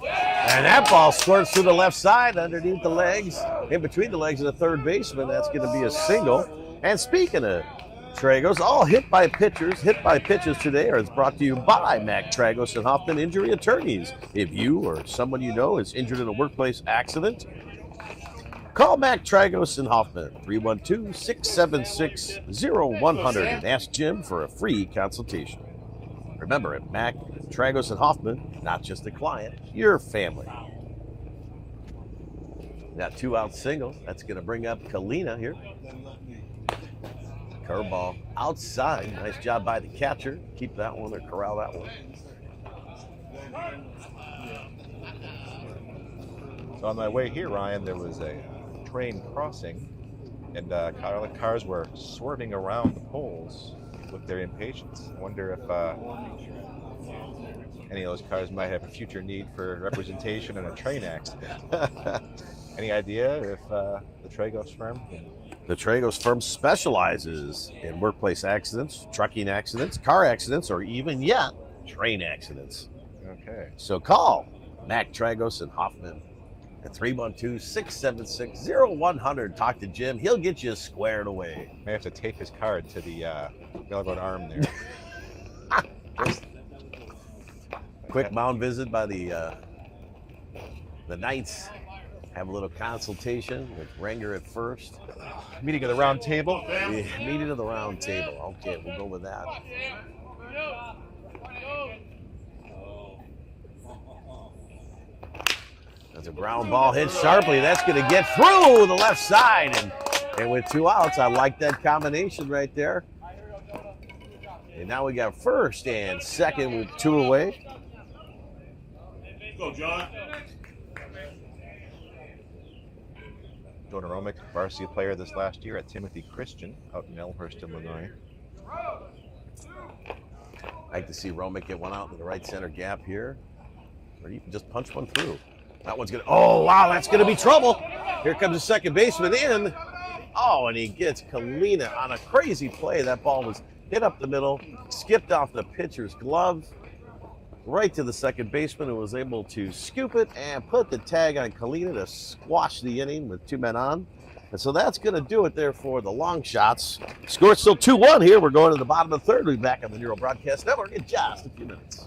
And that ball squirts through the left side underneath the legs, in between the legs of the third baseman. That's going to be a single. And speaking of Tragos, all hit by pitches today are brought to you by Mac Tragos and Hoffman Injury Attorneys. If you or someone you know is injured in a workplace accident, call Mac Tragos and Hoffman, 312-676-0100, and ask Jim for a free consultation. Remember, at Mac Tragos and Hoffman, not just a client, your family. Got 2 out single. That's going to bring up Kalina here. Curveball outside. Nice job by the catcher. Keep that one or corral that one. So on my way here, Ryan, there was a train crossing, and cars were swerving around the poles with their impatience. I wonder if any of those cars might have a future need for representation in a train accident. Any idea if the Tragos firm? The Tragos firm specializes in workplace accidents, trucking accidents, car accidents, or even yet train accidents. Okay. So call Mac Tragos and Hoffman at 312-676-0100. Talk to Jim. He'll get you squared away. May have to tape his card to the railroad arm there. Quick mound visit by the Knights. Have a little consultation with Renger at first. Meeting of the round table. Yeah, meeting of the round table. Okay, we'll go with that. That's a ground ball hit sharply. That's going to get through the left side. And with 2 outs, I like that combination right there. And now we got first and second with 2 away. Go, John. Jonah Romick, varsity player this last year at Timothy Christian out in Elmhurst, Illinois. I like to see Romick get one out in the right center gap here. Or you can just punch one through. That one's going to, oh, wow, that's going to be trouble. Here comes the second baseman in. Oh, and he gets Kalina on a crazy play. That ball was hit up the middle, skipped off the pitcher's glove, right to the second baseman, who was able to scoop it and put the tag on Kalina to squash the inning with 2 men on. And so that's going to do it there for the Long Shots. Score still 2-1 here. We're going to the bottom of the third. We'll be back on the Neuro Broadcast Network in just a few minutes.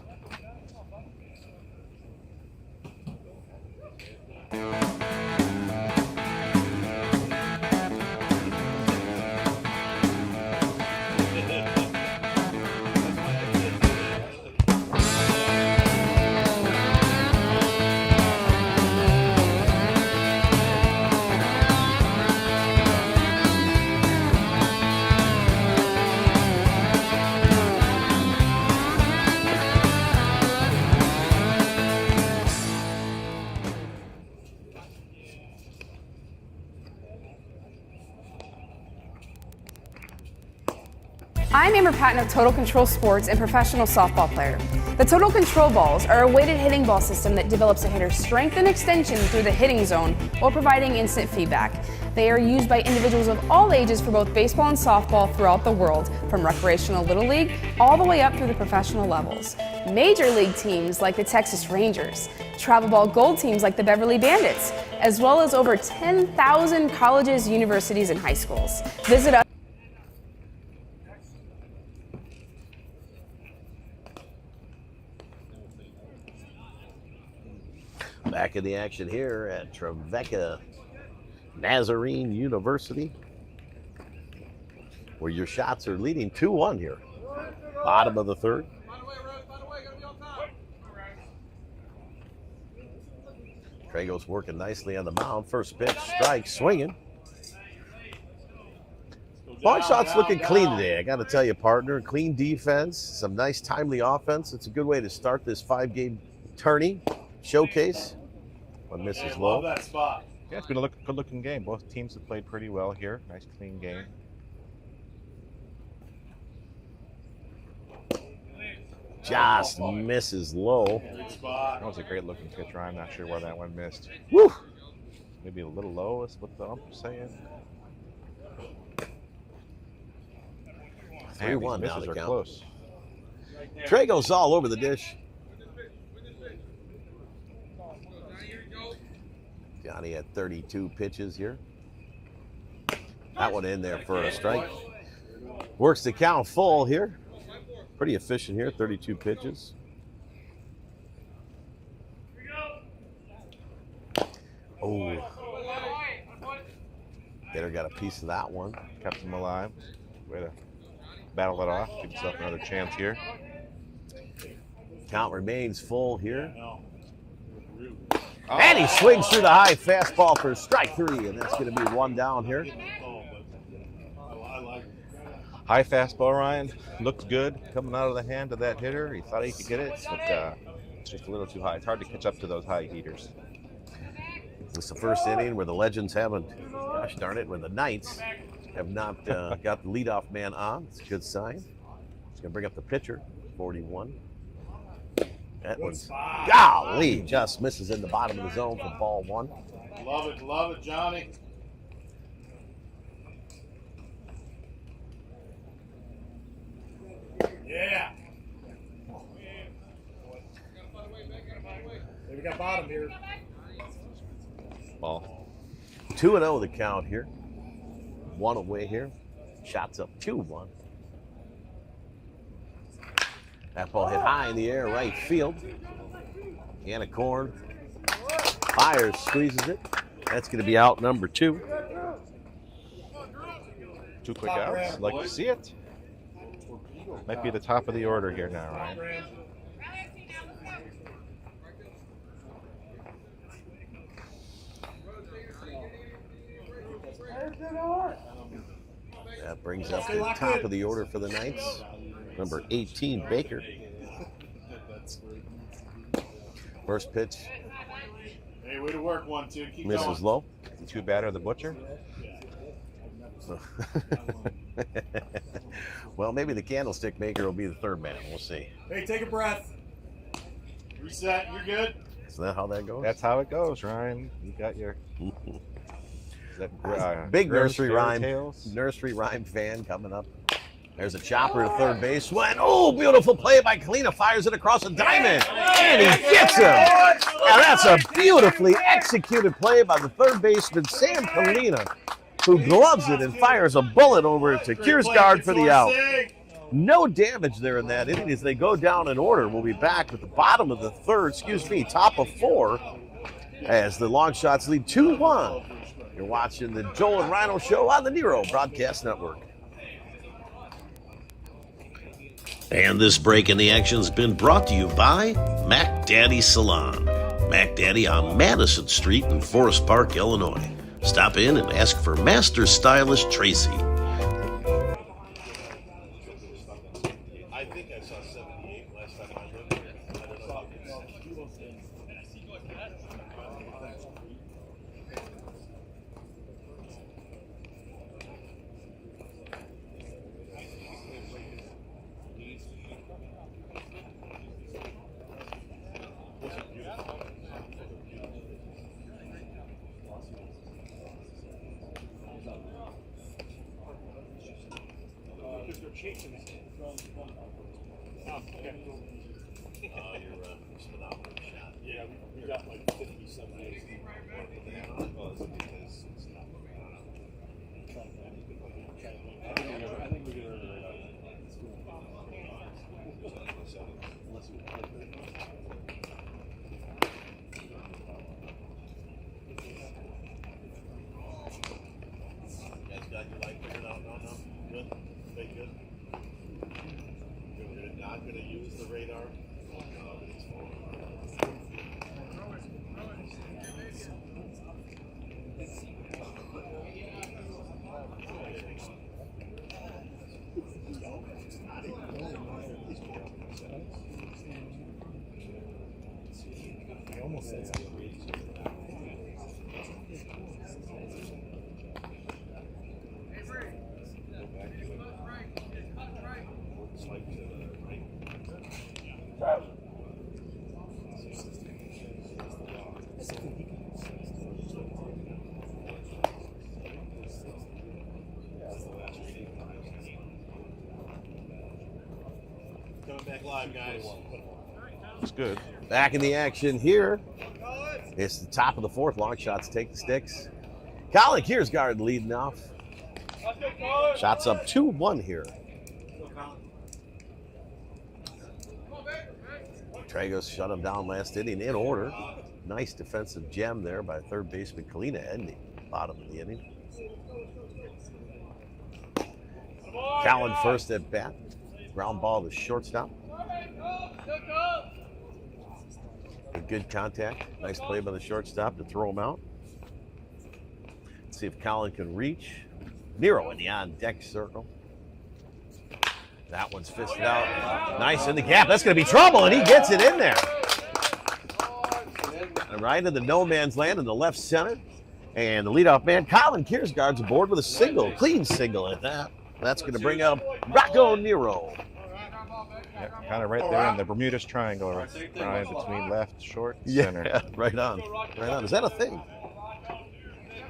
I'm Amber Patton of Total Control Sports and professional softball player. The Total Control balls are a weighted hitting ball system that develops a hitter's strength and extension through the hitting zone while providing instant feedback. They are used by individuals of all ages for both baseball and softball throughout the world, from recreational Little League all the way up through the professional levels. Major league teams like the Texas Rangers, travel ball gold teams like the Beverly Bandits, as well as over 10,000 colleges, universities, and high schools. Visit us. Back in the action here at Trevecca Nazarene University, where your shots are leading 2-1 here. Bottom of the third. Trago's working nicely on the mound. First pitch, strike, swinging. Long shot's looking clean today. I got to tell you, partner. Clean defense, some nice timely offense. It's a good way to start this 5-game tourney showcase. One misses low. Love that spot. Yeah, it's been a good-looking game. Both teams have played pretty well here. Nice, clean game. Just misses low. Good spot. That was a great-looking pitch, Ryan. I'm not sure why that one missed. Woo! Maybe a little low is what the ump's saying. 3-1 These now misses the are count. close. Trago's all over the dish. Johnny had 32 pitches here. That one in there for a strike. Works the count full here. Pretty efficient here, 32 pitches. Oh. Hitter got a piece of that one. Kept him alive. Way to battle it off. Give himself another chance here. Count remains full here. Oh. And he swings through the high fastball for strike 3, and that's going to be 1 down here. High fastball, Ryan. Looked good coming out of the hand of that hitter. He thought he could get it, but it's just a little too high. It's hard to catch up to those high heaters. It's the first inning where the Legends haven't, gosh darn it, when the Knights have not got the leadoff man on. It's a good sign. It's going to bring up the pitcher, 41. That one's, golly, just misses in the bottom of the zone for ball 1. Love it, Johnny. Yeah. We got bottom here. Ball. 2-0 the count here. 1 away here. Shots up 2-1. That ball hit high in the air, right field. Anna Korn fires, squeezes it. That's going to be out number 2. 2 quick outs. Like to see it. Might be the top of the order here now, Ryan. That brings up the top of the order for the Knights. Number 18, Baker. First pitch. Hey, way to work, 1-2. Keep Misses going. low. The 2 batter, the butcher. Well, maybe the candlestick maker will be the 3rd man. We'll see. Hey, take a breath. Reset. You're good. Is that how that goes? That's how it goes, Ryan. You got your is that, big Grimm's nursery Fairy rhyme. Tales? Nursery rhyme fan coming up. There's a chopper to third base. Went, oh, beautiful play by Kalina. Fires it across the diamond. And he gets him. Now that's a beautifully executed play by the third baseman, Sam Kalina, who gloves it and fires a bullet over to Kiersgaard for the out. No damage there in that inning as they go down in order. We'll be back at the bottom of the third, top of 4, as the long shots lead 2-1. You're watching the Joel and Rhino Show on the Nero Broadcast Network. And this break in the action has been brought to you by Mac Daddy Salon. Mac Daddy on Madison Street in Forest Park, Illinois. Stop in and ask for Master Stylist Tracy. I think I saw 78 last time I looked. I don't know. You're phenomenal shot. Yeah, we got like 50 some days. Well, it's because it's not. I think we get rid of it. You guys got your light figured out? No. Good. Stay good. You're not going to use the radar. No, it's fine. Coming back live, guys. It's good. Back in the action here. It's the top of the fourth. Long shots take the sticks. Colin Kiersgaard leading off. Shots up 2-1 here. Tragos shut him down last inning in order. Nice defensive gem there by third baseman Kalina ending bottom of the inning. Callan first at bat. Ground ball to shortstop. A good contact. Nice play by the shortstop to throw him out. Let's see if Colin can reach. Nero in the on-deck circle. That one's fisted out. Nice in the gap. That's going to be trouble, and he gets it in there. And right in the no man's land in the left center. And the leadoff man, Colin Kiersgaard's aboard with a single, clean single at that. That's going to bring up Rocco Nero. Yeah, kind of right there in the Bermuda's Triangle, right between left, short, center. Yeah, right on. Right on. Is that a thing?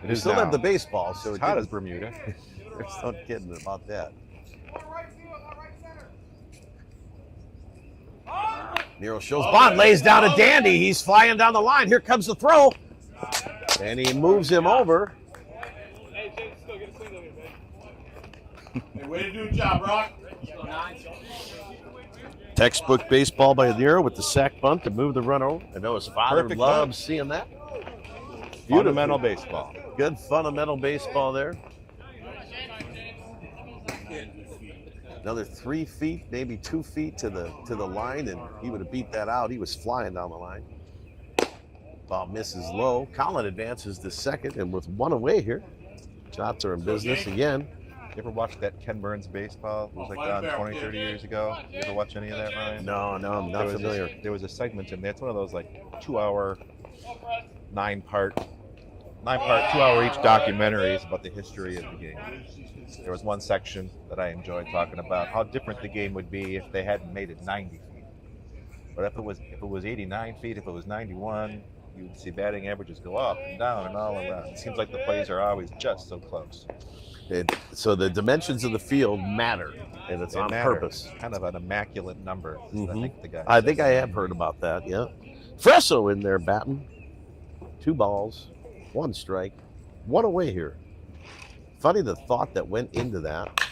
It We is still now. have the baseball, so It's hot as Bermuda. There's no kidding about that. Nero shows Bond, lays down a dandy. He's flying down the line. Here comes the throw. And he moves him over. Hey, way to do a job, Rock. Textbook baseball by Nero with the sack bunt to move the runner over. I know his father Perfect loves bunt. seeing that. Fundamental baseball. Good fundamental baseball there. Another 3 feet, maybe 2 feet to the line, and he would have beat that out. He was flying down the line. Ball misses low. Colin advances to second, and with one away here, Shots are in business again. You ever watch that Ken Burns baseball? It was like on 20, 30 years ago. You ever watch any of that, Ryan? No, I'm not familiar. There was a segment in there. It's one of those like 2-hour, 9-part, 2-hour each documentaries about the history of the game. There was one section that I enjoyed talking about how different the game would be if they hadn't made it 90 feet. But if it was 89 feet, if it was 91, you would see batting averages go up and down and all around. It seems like the plays are always just so close. So the dimensions of the field matter, and it's on purpose. Kind of an immaculate number. Mm-hmm. I think I have heard about that, yeah. Fresso in there batting. 2 balls, 1 strike, 1 away here. Funny the thought that went into that.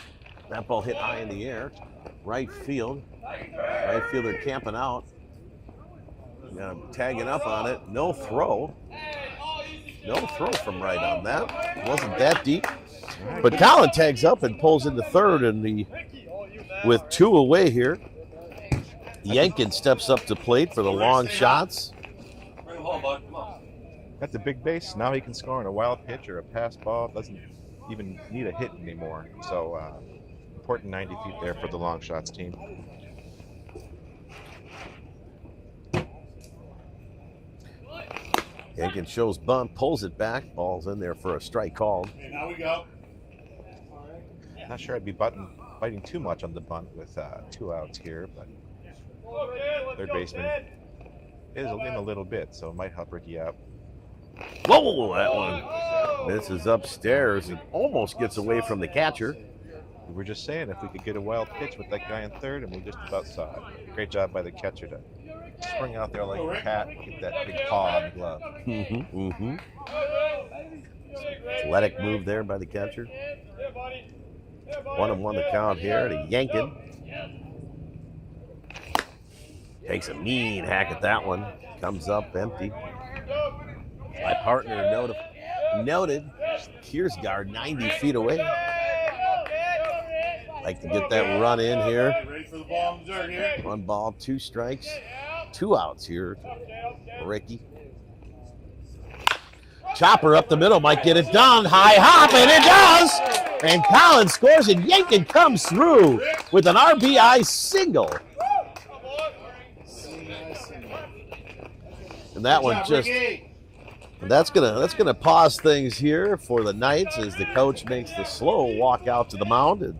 That ball hit high in the air. Right field. Right fielder camping out. Tagging up on it. No throw. No throw from right on that. It wasn't that deep. But Colin tags up and pulls into third with 2 away here. Yankin steps up to plate for the long shots. That's a big base. Now he can score on a wild pitch or a pass ball. Doesn't even need a hit anymore. So important 90 feet there for the long shots team. Yankin shows bunt, pulls it back. Ball's in there for a strike called. Okay, now we go. Not sure I'd be biting too much on the bunt with 2 outs here, but third baseman is in a little bit, so it might help Ricky out. Whoa, that one. This is upstairs and almost gets away from the catcher. We were just saying if we could get a wild pitch with that guy in third, and we just about saw it. Great job by the catcher to spring out there like a cat, get that big paw on the glove. Athletic move there by the catcher. 1-1 the count here to Yankin. Takes a mean hack at that one. Comes up empty. My partner noted Kiersgaard 90 feet away. Like to get that run in here. Ready for the ball in the dirt here. 1 ball, 2 strikes, 2 outs here. Ricky. Chopper up the middle might get it done. High hop, and it does! And Collins scores, and Yankin comes through with an RBI single. And that one just, and that's gonna pause things here for the Knights as the coach makes the slow walk out to the mound. And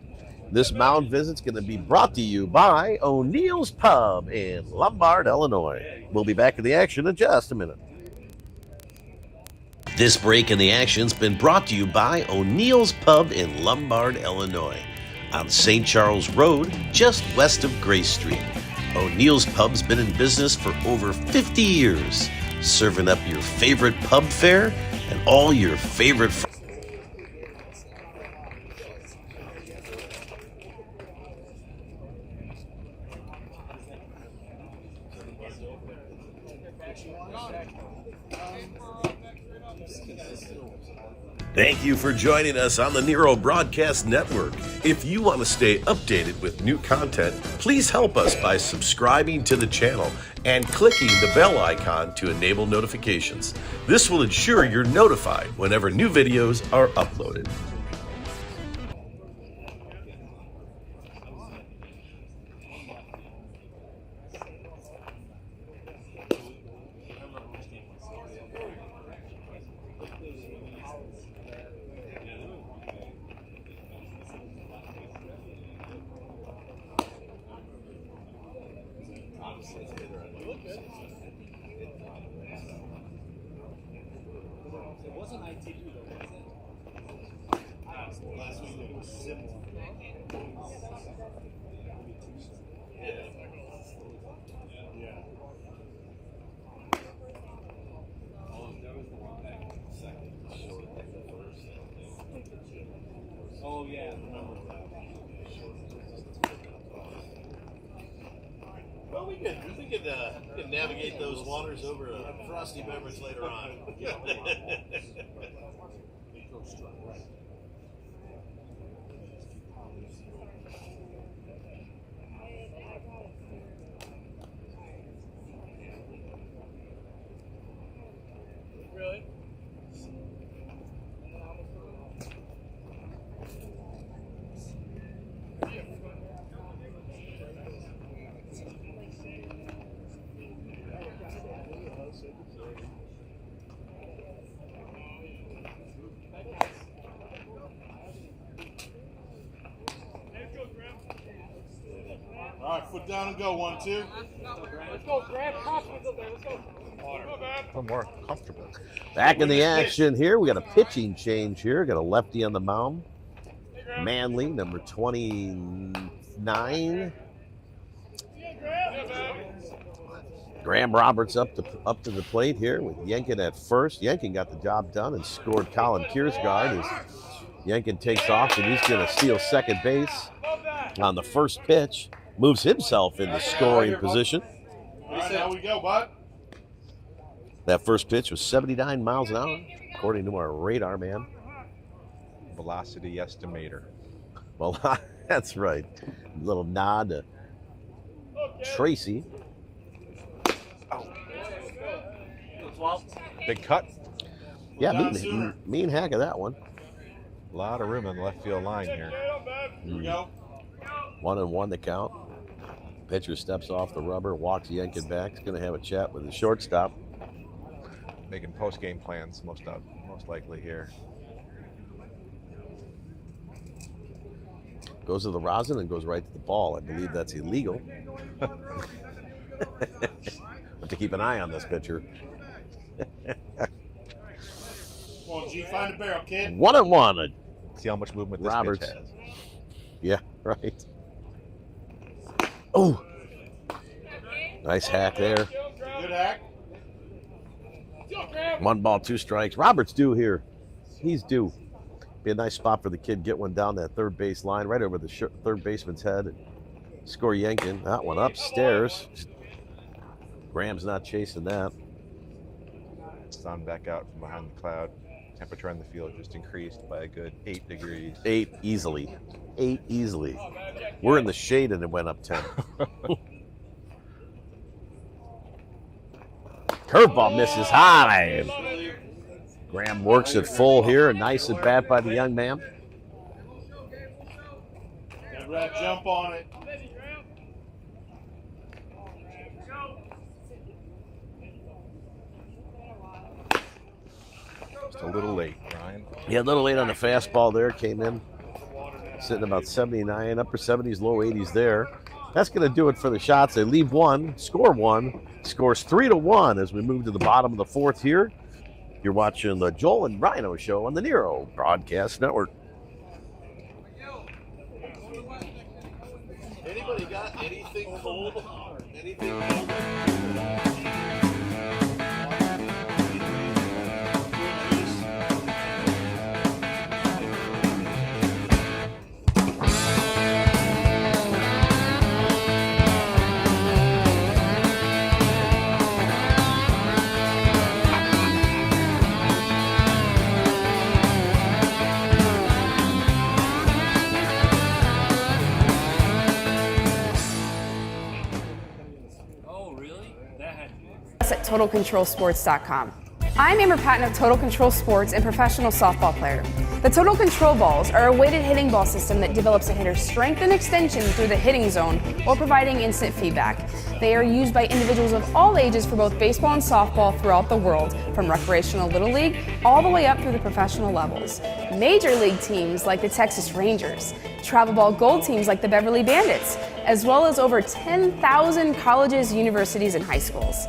this mound visit's gonna be brought to you by O'Neill's Pub in Lombard, Illinois. We'll be back in the action in just a minute. This break in the action's been brought to you by O'Neill's Pub in Lombard, Illinois, on St. Charles Road, just west of Grace Street. O'Neill's Pub's been in business for over 50 years, serving up your favorite pub fare and all your favorite Thank you for joining us on the Nero Broadcast Network. If you want to stay updated with new content, please help us by subscribing to the channel and clicking the bell icon to enable notifications. This will ensure you're notified whenever new videos are uploaded. Oh yeah, remember that. Well, we could navigate those waters over a frosty beverage later on. Really? All right, foot down and go. 1, 2. Let's go, Grab. Let's go, let's go. I'm more comfortable. Back in the action here. We got a pitching change here. Got a lefty on the mound. Manley, number 29. Graham Roberts up to the plate here with Yankin at first. Yankin got the job done and scored Colin Kiersgaard as Yankin takes off, and he's going to steal second base on the first pitch. Moves himself into scoring position. All right, now we go, bud. That first pitch was 79 miles an hour, according to our radar man. Velocity estimator. Well, that's right. Little nod to Tracy. Big cut. Yeah, mean hack of that one. A lot of room on the left field line here. Here we go. 1-1 the count. Pitcher steps off the rubber, walks Yankin back. He's going to have a chat with the shortstop. Making post-game plans most likely here. Goes to the rosin and goes right to the ball. I believe that's illegal. Have to keep an eye on this pitcher. Come on, G, find the barrel, kid. 1-1. See how much movement this Roberts. pitch has. Yeah, right. Oh, nice hack there. Good hack. 1 ball, 2 strikes. Robert's due here. He's due. Be a nice spot for the kid. Get one down that third base line, right over the third baseman's head, and score yanking. That one upstairs. Graham's not chasing that. Sun back out from behind the cloud. Temperature on the field just increased by a good 8 degrees. 8 easily. 8 easily. We're in the shade and it went up 10. Curveball misses high. Graham works it full here. A nice at bat by the young man. Rat, jump on it. Just a little late, Ryan. Yeah, a little late on the fastball there. Came in sitting about 79, upper 70s, low 80s there. That's going to do it for the shots. They leave one, score one, scores 3-1 as we move to the bottom of the fourth here. You're watching the Joel and Rhino Show on the Nero Broadcast Network. Anybody got anything cold? Anything cold? At TotalControlSports.com. I'm Amber Patton of Total Control Sports and professional softball player. The Total Control balls are a weighted hitting ball system that develops a hitter's strength and extension through the hitting zone while providing instant feedback. They are used by individuals of all ages for both baseball and softball throughout the world, from recreational Little League all the way up through the professional levels. Major league teams like the Texas Rangers, travel ball gold teams like the Beverly Bandits, as well as over 10,000 colleges, universities, and high schools.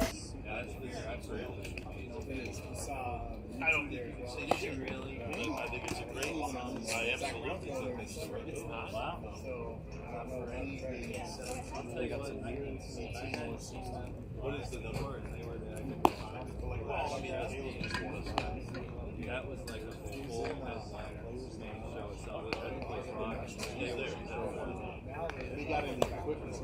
What is the number? That was like a full show itself. He got in equipment.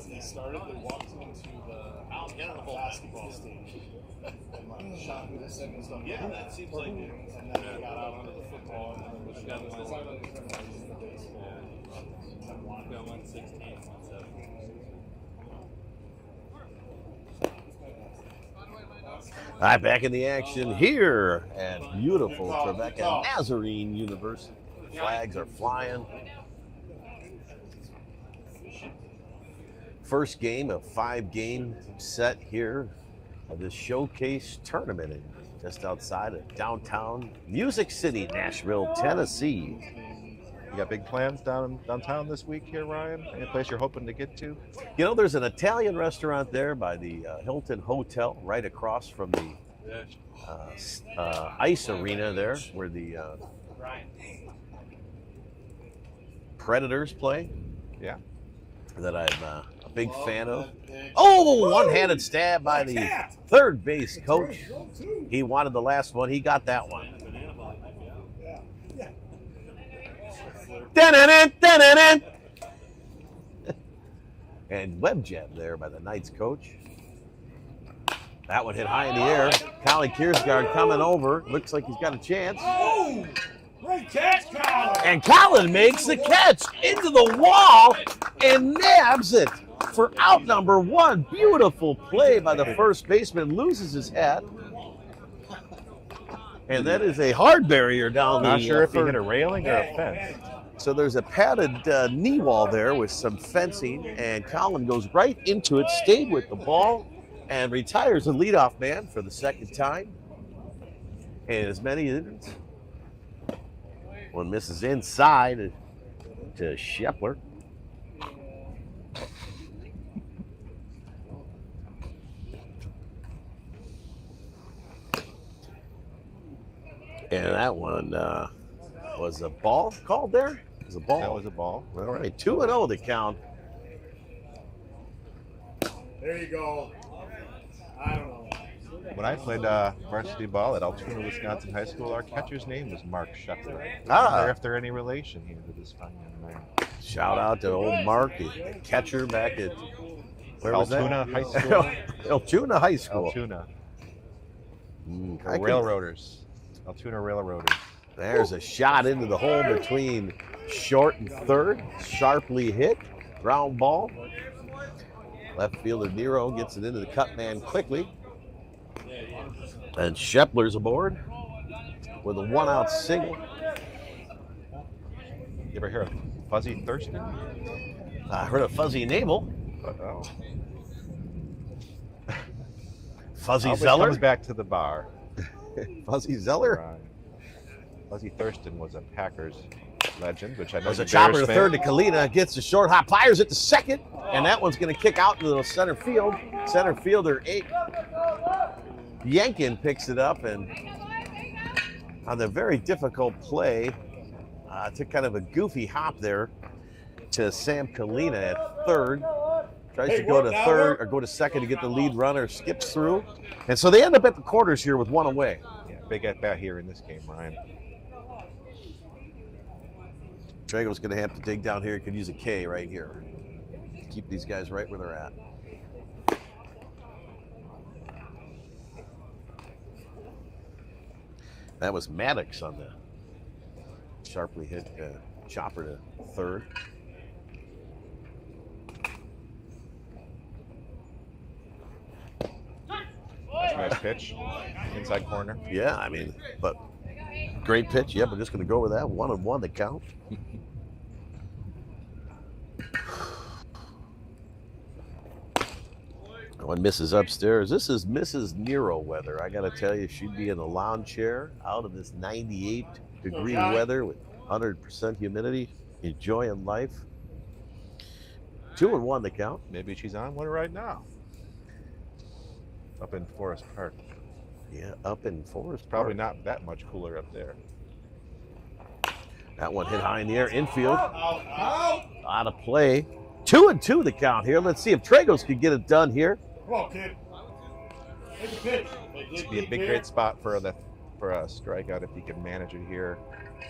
He started, they walked into the basketball stage and shot with his second stuff. Yeah, that seems like it. And then they got out onto the football and then was got 116. All right, back in the action here at beautiful Trevecca Nazarene University. Flags are flying. First game of 5-game set here of this showcase tournament just outside of downtown Music City, Nashville, Tennessee. You got big plans downtown this week here, Ryan? Any place you're hoping to get to? You know, there's an Italian restaurant there by the Hilton Hotel, right across from the ice arena there, where the Predators play. Yeah. That I'm a big fan of. Oh, one-handed stab by the third base coach. He wanted the last one. He got that one. And web jam there by the Knights coach. That one hit high in the air. Colin Kiersgaard coming over. Looks like he's got a chance. Oh! Great catch, Colin! And Colin makes the catch into the wall and nabs it for out number one. Beautiful play by the first baseman. Loses his hat. And that is a hard barrier down Not the sure if he third. hit a railing or a fence. So there's a padded knee wall there with some fencing, and Colin goes right into it, stayed with the ball, and retires a leadoff man for the second time. And as many innings. One misses inside to Shepler. And that one was a ball called there? It was a ball. That was a ball. All right, 2-0 the count. There you go. I don't know. When I played varsity ball at Altoona, Wisconsin High School, our catcher's name was Mark Shepard. I wonder if they're any relation here to this fine young man. Shout out to old Mark, the catcher back at where was that? Altoona High School. Altoona High School. Altoona. I can- Railroaders. Altoona Railroaders. There's a shot into the hole between short and third. Sharply hit. Ground ball. Left fielder Nero gets it into the cut man quickly. And Shepler's aboard with a 1-out single. You ever hear of Fuzzy Thurston? I heard of Fuzzy Navel. Oh. Fuzzy Always Zeller. comes back to the bar. Fuzzy Zeller. Right. Fuzzy Thurston was a Packers legend, which I know There's a you're chopper Bears to fan. third to Kalina. Gets the short hop, fires it to second, and that one's going to kick out into the center field. Center fielder Yankin picks it up, and on the very difficult play, took kind of a goofy hop there to Sam Kalina at third. Tries to go to third or go to second to get the lead runner, skips through. And so they end up at the quarters here with one away. Yeah, big at bat here in this game, Ryan. Traegel's going to have to dig down here. He could use a K right here. Keep these guys right where they're at. That was Maddox on the sharply hit chopper to third. That's a nice pitch. Inside corner. Yeah, I mean, but great pitch. Yep, we're just going to go with that. 1-1 the count. One misses upstairs. This is Mrs. Nero weather. I got to tell you, she'd be in a lounge chair out in this 98-degree weather with 100% humidity, enjoying life. 2-1 the count. Maybe she's on one right now. Up in Forest Park. Yeah, up in Forest Probably Park. not that much cooler up there. That one hit high in the air, infield. Out of play. 2-2 the count here. Let's see if Tragos could get it done here. Come on, kid. Take a pitch. This would be a big, great spot for a strikeout if he can manage it here.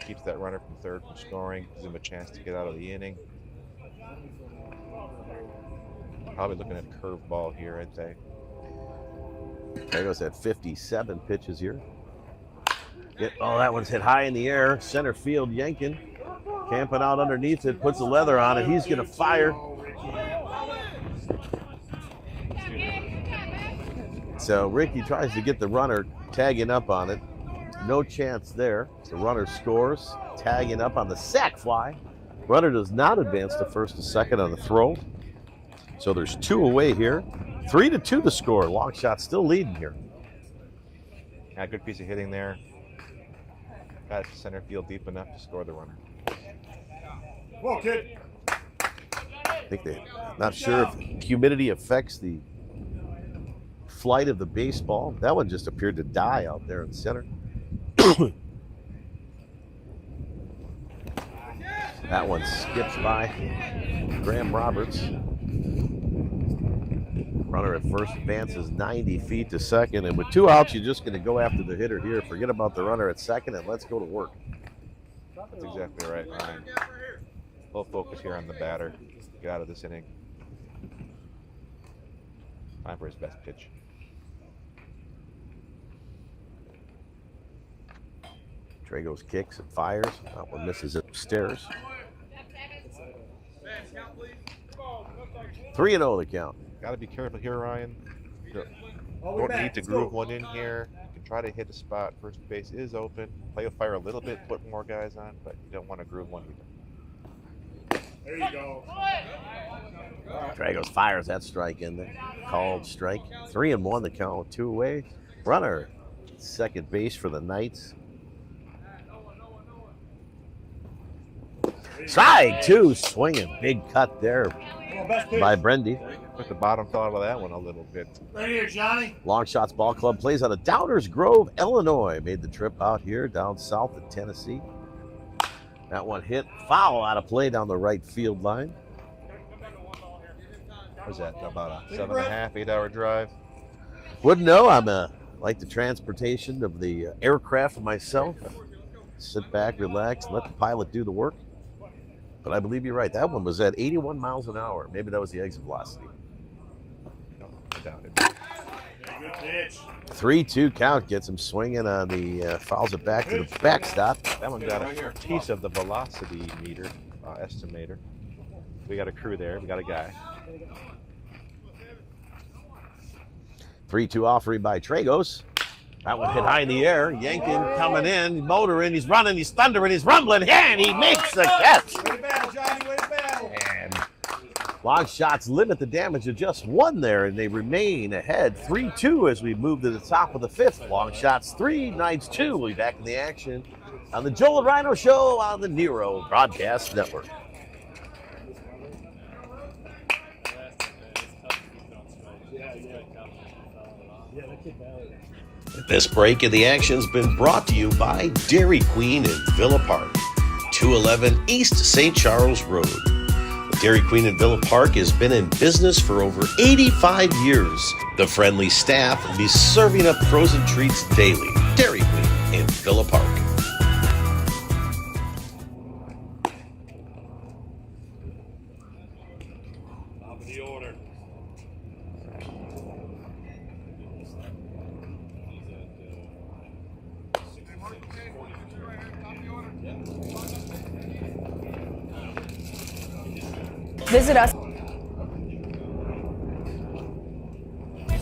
Keeps that runner from third from scoring. Gives him a chance to get out of the inning. Probably looking at a curveball here, I'd say. Tragos had 57 pitches here. Oh, that one's hit high in the air. Center field, Yankin. Camping out underneath it, puts the leather on it. He's going to fire. So Ricky tries to get the runner tagging up on it. No chance there. The runner scores, tagging up on the sac fly. Runner does not advance to first and second on the throw. So there's 2 away here. 3-2 the score. Long shot still leading here. Yeah, good piece of hitting there. Got center field deep enough to score the runner. Come on, kid. I think they're not sure if humidity affects the flight of the baseball. That one just appeared to die out there in center. That one skips by Graham Roberts. Runner at first advances 90 feet to second, and with 2 outs, you're just going to go after the hitter here. Forget about the runner at second, and let's go to work. That's exactly right, Ryan. Full focus here on the batter. Get out of this inning. Time for his best pitch. Tragos kicks and fires. That one misses upstairs. 3-0 the count. Got to be careful here, Ryan. Oh, Don't need to groove one in here. You can try to hit a spot. First base is open. Play with fire a little bit, put more guys on, but you don't want to groove one either. There you go. Tragos fires that strike in there. Called strike. 3-1 the count with 2 away. Runner, second base for the Knights. Strike 2, swinging. Big cut there by Brendy. Put the bottom thought of that one a little bit. Right here, Johnny. Long Shots Ball Club plays out of Downers Grove, Illinois. Made the trip out here down south of Tennessee. That one hit foul out of play down the right field line. What was that? About a 7.5, 8 hour drive? Wouldn't know. I'm like the transportation of the aircraft myself. Sit back, relax, and let the pilot do the work. But I believe you're right. That one was at 81 miles an hour. Maybe that was the exit velocity. No, I doubt it. Good pitch. 3-2 count gets him swinging on the fouls it back to the backstop. That one got a piece of the velocity meter, estimator. We got a crew there. We got a guy. 3-2 offering by Tragos. That one hit high in the air. Yankin coming in, motoring, he's running, he's thundering, he's rumbling, and he makes the catch. Way to battle, Johnny. Way to battle. And Long Shots limit the damage of just one there, and they remain ahead 3-2 as we move to the top of the fifth. Long Shots 3, Knights 2. We'll be back in the action on the Joel and Rhino Show on the Nero Broadcast Network. This break of the action's been brought to you by Dairy Queen in Villa Park, 211 East St. Charles Road. The Dairy Queen in Villa Park has been in business for over 85 years. The friendly staff will be serving up frozen treats daily. Dairy Queen in Villa Park. Top of the order. Visit us.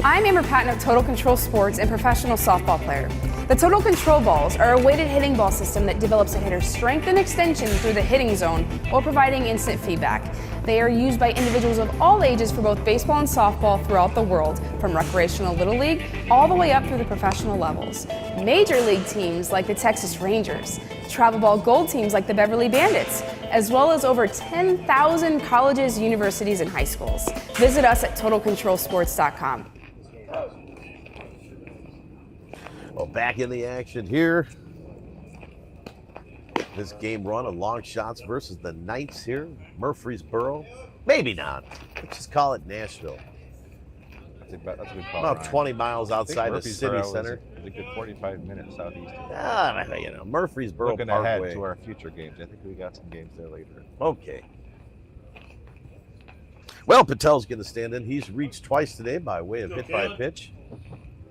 I'm Amber Patton of Total Control Sports and professional softball player. The Total Control balls are a weighted hitting ball system that develops a hitter's strength and extension through the hitting zone while providing instant feedback. They are used by individuals of all ages for both baseball and softball throughout the world, from recreational Little League all the way up through the professional levels. Major league teams like the Texas Rangers, travel ball gold teams like the Beverly Bandits, as well as over 10,000 colleges, universities, and high schools. Visit us at TotalControlSports.com. Well, back in the action here. This game run of Long Shots versus the Knights here. Murfreesboro. Maybe not. Let's just call it Nashville. That's a good call. About Ryan. 20 miles outside the city Murfreesboro center. is a good 45 minutes southeast. Murfreesboro Looking Parkway. ahead to our future games. I think we got some games there later. Okay. Well, Patel's going to stand in. He's reached twice today by way of hit by pitch.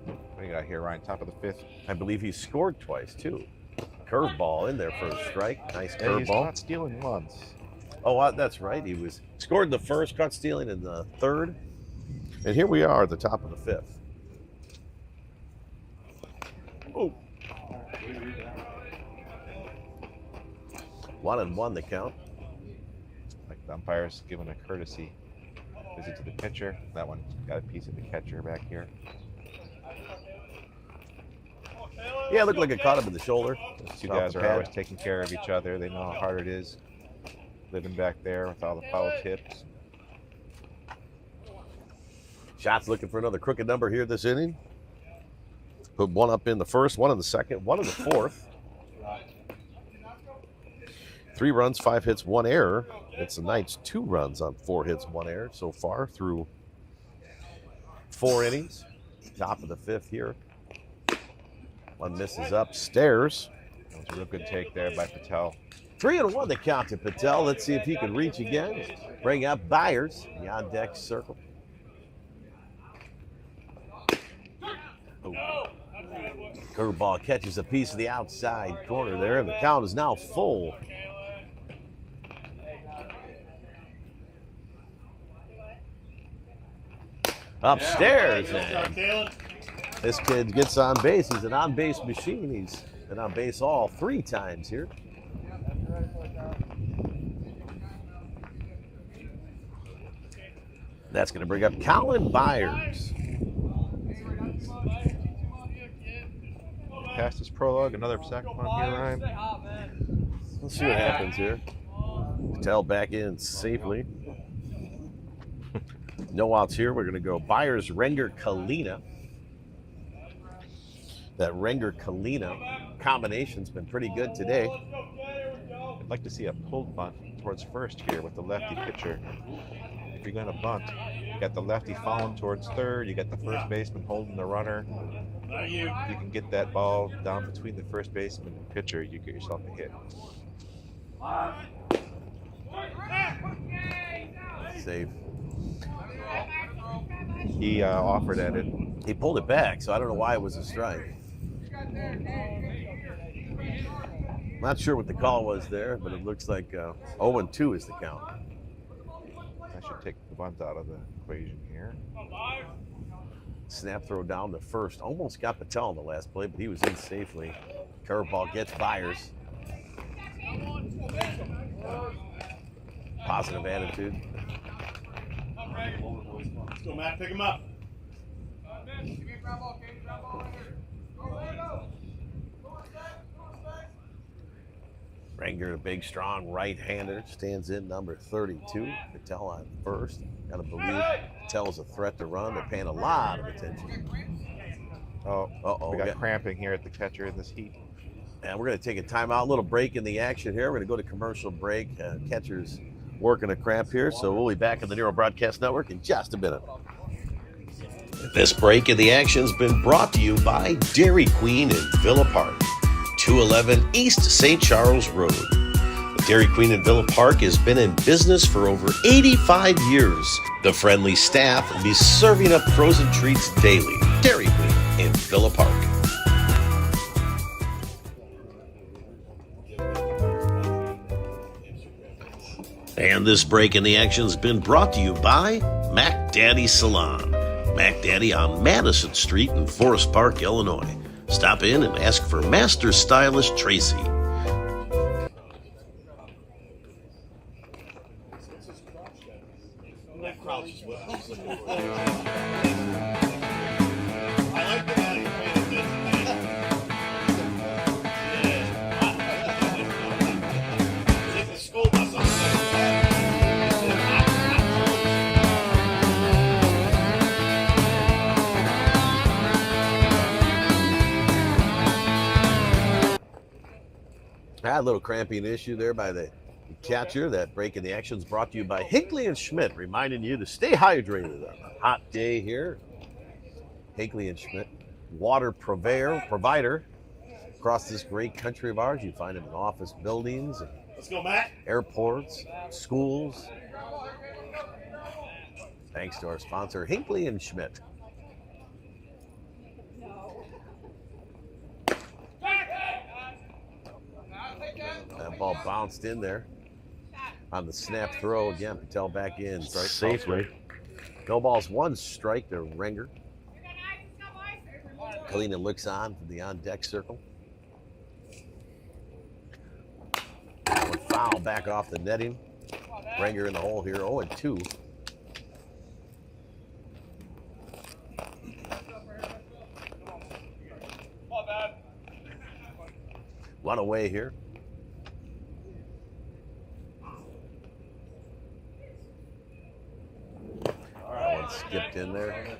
What do you got here, Ryan? Top of the fifth. I believe he scored twice, too. Curveball in there for a strike. Nice Yeah, he's curveball. not stealing once. Oh, that's right. He was scored in the first, caught stealing in the third. And here we are at the top of the fifth. Oh. 1-1 the count. Like the umpire's giving a courtesy visit to the pitcher. That one got a piece of the catcher back here. Yeah, it looked like it caught him in the shoulder. Those two Off guys the are pad. always taking care of each other. They know how hard it is living back there with all the foul tips. Shots looking for another crooked number here this inning. Put one up in the first, one in the second, one in the fourth. 3 runs, 5 hits, 1 error. It's the Knights 2 runs on 4 hits, 1 error so far through 4 innings. Top of the fifth here. One misses upstairs. That was a real good take there by Patel. 3-1 the count to Patel. Let's see if he can reach again. Bring up Byers, the on deck circle. Oh. Curveball catches a piece of the outside corner there, and the count is now full. Upstairs, and this kid gets on base. He's an on-base machine. He's been on base all 3 times here. That's going to bring up Colin Byers. Past his prologue, another sack one here, Ryan. Let's see what happens here. Patel back in safely. No outs here. We're going to go Byers, Renger, Kalina. That Renger-Kalina combination's been pretty good today. I'd like to see a pulled bunt towards first here with the lefty pitcher. If you're going to bunt, you got the lefty falling towards third. You got the first baseman holding the runner. If you can get that ball down between the first baseman and pitcher, you get yourself a hit. Safe. He offered at it. He pulled it back, so I don't know why it was a strike. Not sure what the call was there, but it looks like 0-2 is the count. I should take the bunt out of the equation here. Snap throw down to first. Almost got Patel in the last play, but he was in safely. Curveball gets Byers. Positive attitude. Let's go, Matt. Pick him up. Renger, a big, strong right-hander, stands in number 32. Patel on first. Got to believe Patel's a threat to run. They're paying a lot of attention. We got cramping here at the catcher in this heat. And we're going to take a timeout, a little break in the action here. We're going to go to commercial break. Catcher's working a cramp here, so we'll be back on the Nero Broadcast Network in just a minute. This break in the action's been brought to you by Dairy Queen in Villa Park, 211 East St. Charles Road. The Dairy Queen in Villa Park has been in business for over 85 years. The friendly staff will be serving up frozen treats daily. Dairy Queen in Villa Park. And this break in the action's been brought to you by Mac Daddy Salon. Mac Daddy on Madison Street in Forest Park, Illinois. Stop in and ask for Master Stylist Tracy. A little cramping issue there by the catcher. That break in the action is brought to you by Hinckley and Schmidt, reminding you to stay hydrated on a hot day here. Hinckley and Schmidt, water provider across this great country of ours. You find them in office buildings, and Let's go, Matt. airports, schools. Thanks to our sponsor, Hinckley and Schmidt. That ball bounced in there on the snap throw. Again, Patel back in safely. No balls, one strike to Renger. Kalina looks on from the on-deck circle. One foul back off the netting. Renger in the hole here, 0-2. One away here. Skipped in there.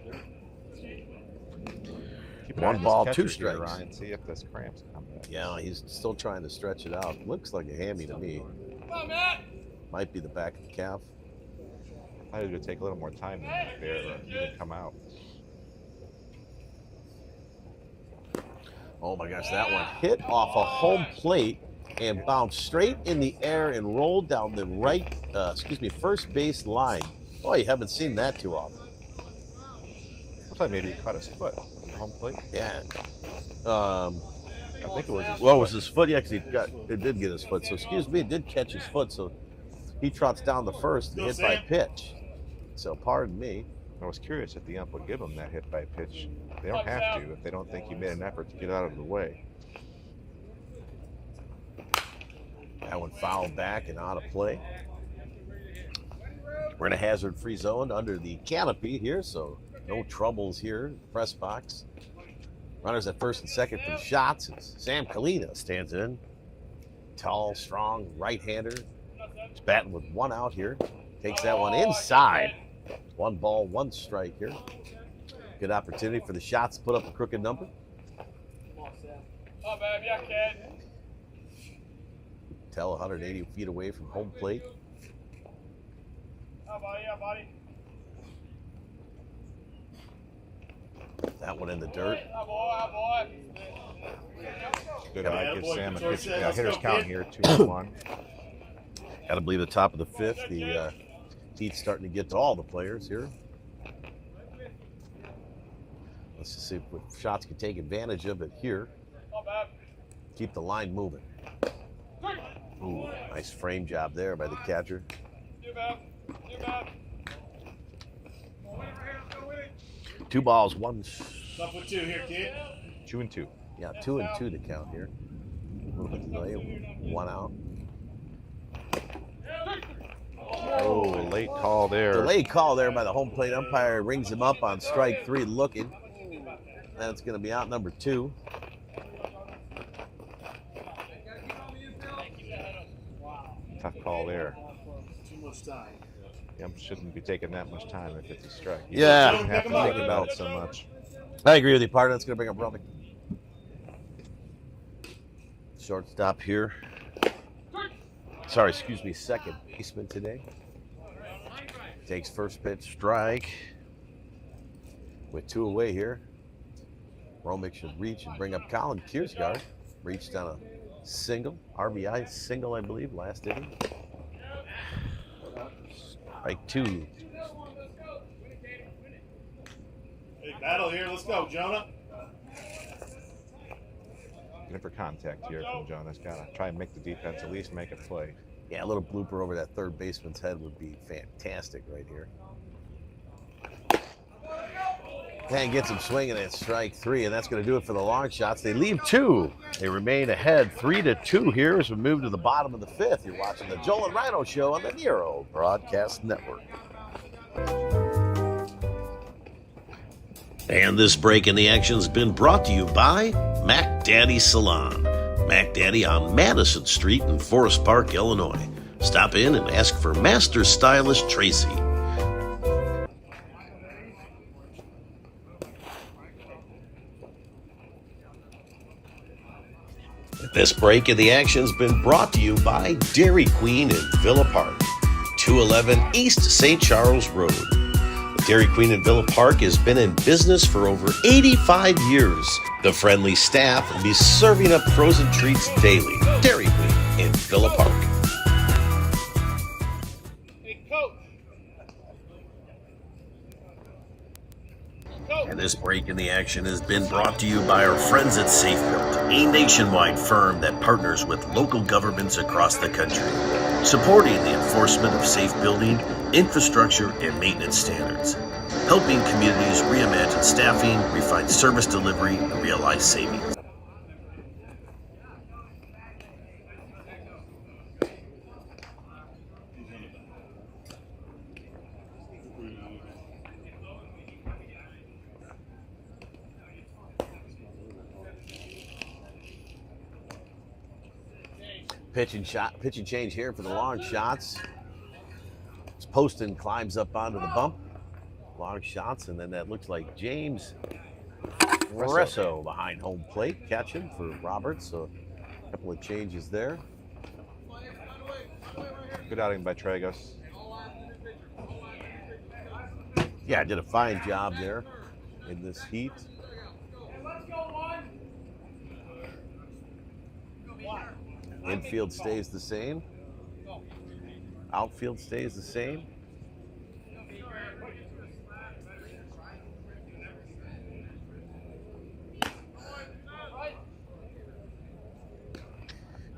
One ball, two strikes. Ryan, see if this cramps come back. Yeah, he's still trying to stretch it out. Looks like a hammy to me. Might be the back of the calf. I thought it would take a little more time there or even come out. Oh my gosh, that one hit off a home plate and bounced straight in the air and rolled down the first base line. Oh, you haven't seen that too often. Looks like maybe he caught his foot on the home plate. Yeah. I think it was his foot. Well, it was his foot. Yeah, because it did get his foot. So, it did catch his foot. So, he trots down the first and hit by pitch. So, pardon me. I was curious if the ump would give him that hit by pitch. They don't have to if they don't think he made an effort to get out of the way. That one fouled back and out of play. We're in a hazard-free zone under the canopy here, so no troubles here. Press box. Runners at first and second for the shots. Sam Kalina stands in. Tall, strong right-hander. He's batting with one out here. Takes that one inside. 1 ball, 1 strike here. Good opportunity for the shots to put up a crooked number. Oh, babe, yeah, kid. Tell 180 feet away from home plate. Oh, buddy, yeah, buddy. That one in the dirt. Oh, boy, Good Yeah, eye, gives boy, Sam a George pitch. said, Yeah, let's hitter's go, count kid. here, 2-1. Got to believe the top of the 5th. The heat's starting to get to all the players here. Let's just see if shots can take advantage of it here. Oh, babe. Keep the line moving. Ooh, nice frame job there by the catcher. You, babe. You, babe. 2 balls, 1. Up with 2 here, kid. 2-2. Yeah, 2 and 2 to count here. A little bit delay, 1 out. Oh, late call there. Delayed call there by the home plate umpire. Rings him up on strike 3 looking. That's going to be out number 2. Tough call there. Too much time. Yep, shouldn't be taking that much time if it's a strike. You Yeah. shouldn't have to think about it so much. I agree with you, partner. That's going to bring up Romick. Shortstop here. Sorry, excuse me, second baseman today. Takes first pitch, strike. With 2 away here. Romick should reach and bring up Colin Kiersgaard. Reached on a single, RBI single, I believe, last inning. Strike 2. Big battle here. Let's go, Jonah. Looking for contact here from Jonas. Got to try and make the defense at least make a play. Yeah, a little blooper over that third baseman's head would be fantastic right here. And gets him swinging at strike 3, and that's going to do it for the long shots. They leave 2. They remain ahead 3-2 here as we move to the bottom of the 5th. You're watching the Joel and Rhino Show on the Nero Broadcast Network. And this break in the action has been brought to you by Mac Daddy Salon. Mac Daddy on Madison Street in Forest Park, Illinois. Stop in and ask for Master Stylist Tracy. This break in the action has been brought to you by Dairy Queen in Villa Park, 211 East St. Charles Road. The Dairy Queen in Villa Park has been in business for over 85 years. The friendly staff will be serving up frozen treats daily. Dairy Queen in Villa Park. Hey, coach. And this break in the action has been brought to you by our friends at Safe Built, a nationwide firm that partners with local governments across the country, supporting the enforcement of safe building, infrastructure, and maintenance standards, helping communities reimagine staffing, refine service delivery, and realize savings. Pitch and change here for the long shots. It's Poston climbs up onto the bump. Long shots, and then that looks like James Resso behind home plate, catching for Roberts. So a couple of changes there. Good outing by Tragos. Yeah, did a fine job there in this heat. Infield stays the same. Outfield stays the same.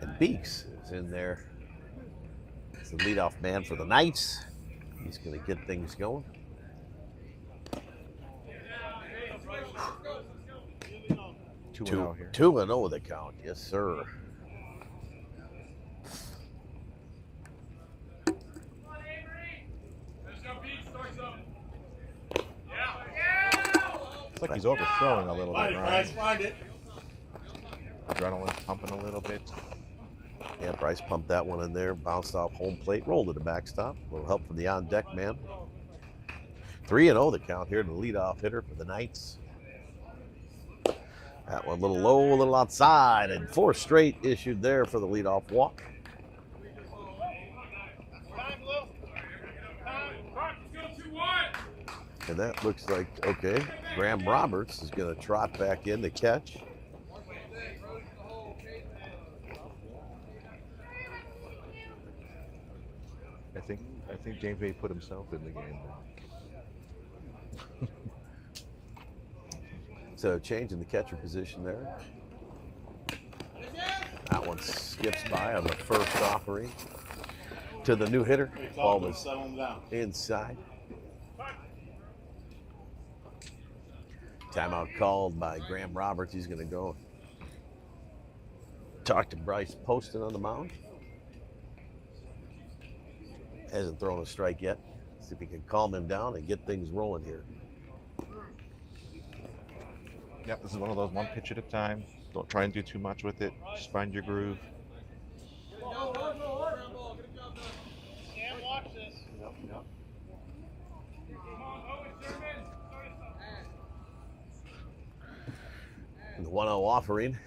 And Beeks is in there. It's the leadoff man for the Knights. He's going to get things going. Two and oh here. 2-0 the count, yes sir. It's like he's overthrowing a little bit, Find it, Ryan. Bryce, find it. Adrenaline pumping a little bit. Yeah, Bryce pumped that one in there, bounced off home plate, rolled to the backstop. A little help from the on-deck man. 3-0 the count here to the leadoff hitter for the Knights. That one a little low, a little outside, and 4 straight issued there for the leadoff walk. And that looks like, okay, Graham Roberts is going to trot back in to catch. I think James may put himself in the game. So changing the catcher position there. That one skips by on the first offering to the new hitter. Ball was inside. Timeout called by Graham Roberts. He's going to go talk to Bryce Poston on the mound. Hasn't thrown a strike yet. See if he can calm him down and get things rolling here. Yep, this is one of those one pitch at a time. Don't try and do too much with it. Just find your groove. And the 1-0 offering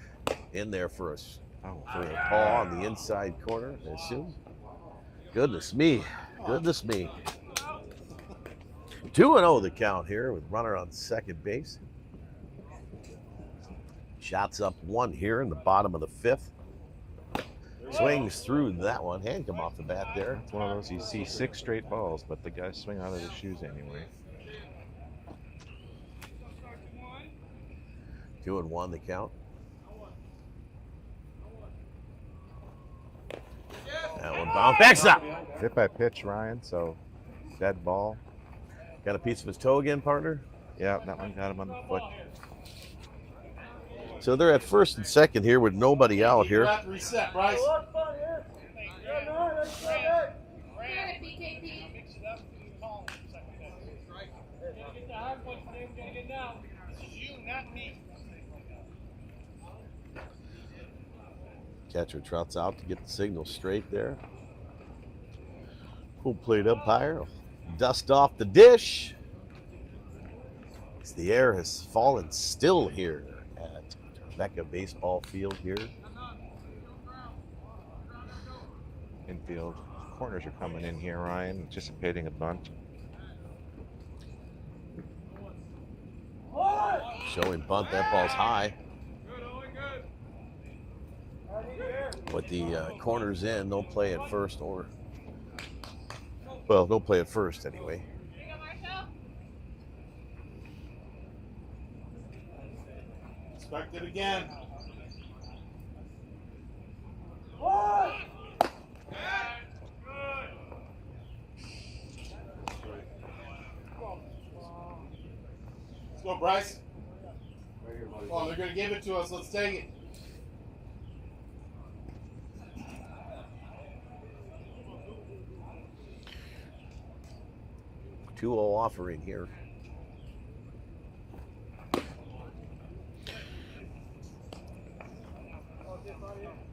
in there for us. For a ball on the inside corner, I assume. Goodness me. Goodness me. 2-0 the count here with runner on second base. Shots up 1 here in the bottom of the 5th. Swings through that one. Hand come off the bat there. It's one of those you see 6 straight balls, but the guys swing out of his shoes anyway. 2-1 the count. That one bounce backs up. Hit by pitch, Ryan, so dead ball. Got a piece of his toe again, partner? Yeah, that one got him on the foot. So they're at first and second here with nobody out here. Reset, Bryce. Catcher trots out to get the signal straight there. Full plate umpire. Dust off the dish. As the air has fallen still here at Trevecca baseball field here. Infield corners are coming in here, Ryan, anticipating a bunt. Showing bunt, that ball's high. With the corners in, no play at first or, well, no play at first anyway. Expect it again. Let's go, Bryce. Oh, they're going to give it to us. Let's take it. Two-0 offering here.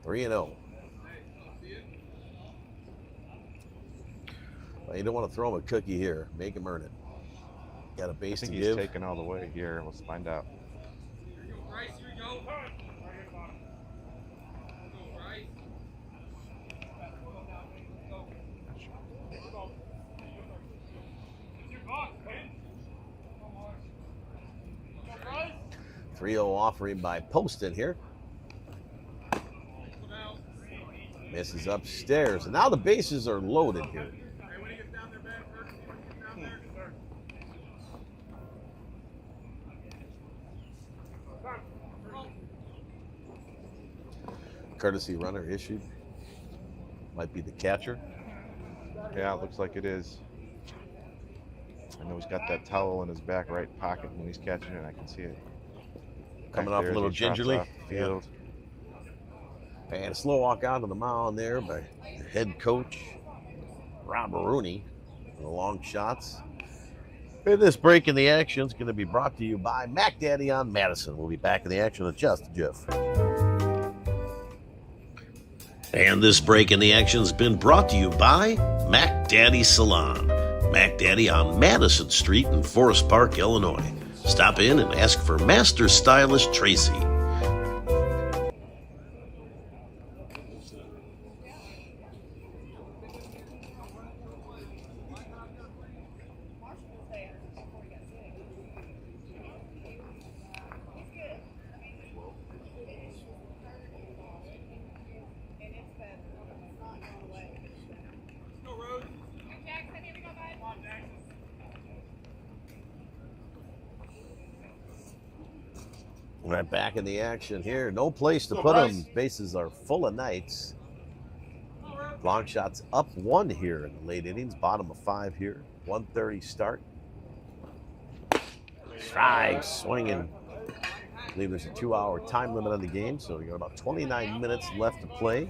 Three and 0. Well, you don't want to throw him a cookie here. Make him earn it. Got a base I think to he's give. taking all the way here. Let's find out. Three 3-0 offering by Poston here. Misses upstairs, and now the bases are loaded here. Courtesy runner issued. Might be the catcher. Yeah, it looks like it is. I know he's got that towel in his back right pocket when he's catching it. I can see it. Coming off a little gingerly. Field. And a slow walk out of the mound there by the head coach, Rob Rooney, for the long shots. And this break in the action is going to be brought to you by Mac Daddy on Madison. We'll be back in the action in just a jiff. And this break in the action has been brought to you by Mac Daddy Salon. Mac Daddy on Madison Street in Forest Park, Illinois. Stop in and ask for Master Stylist Tracy. Right back in the action here. No place to put them. Bases are full of Knights. Long shots up 1 here in the late innings. Bottom of 5 here. 1:30 start. Strike swinging. I believe there's a 2-hour time limit on the game, so we got about 29 minutes left to play.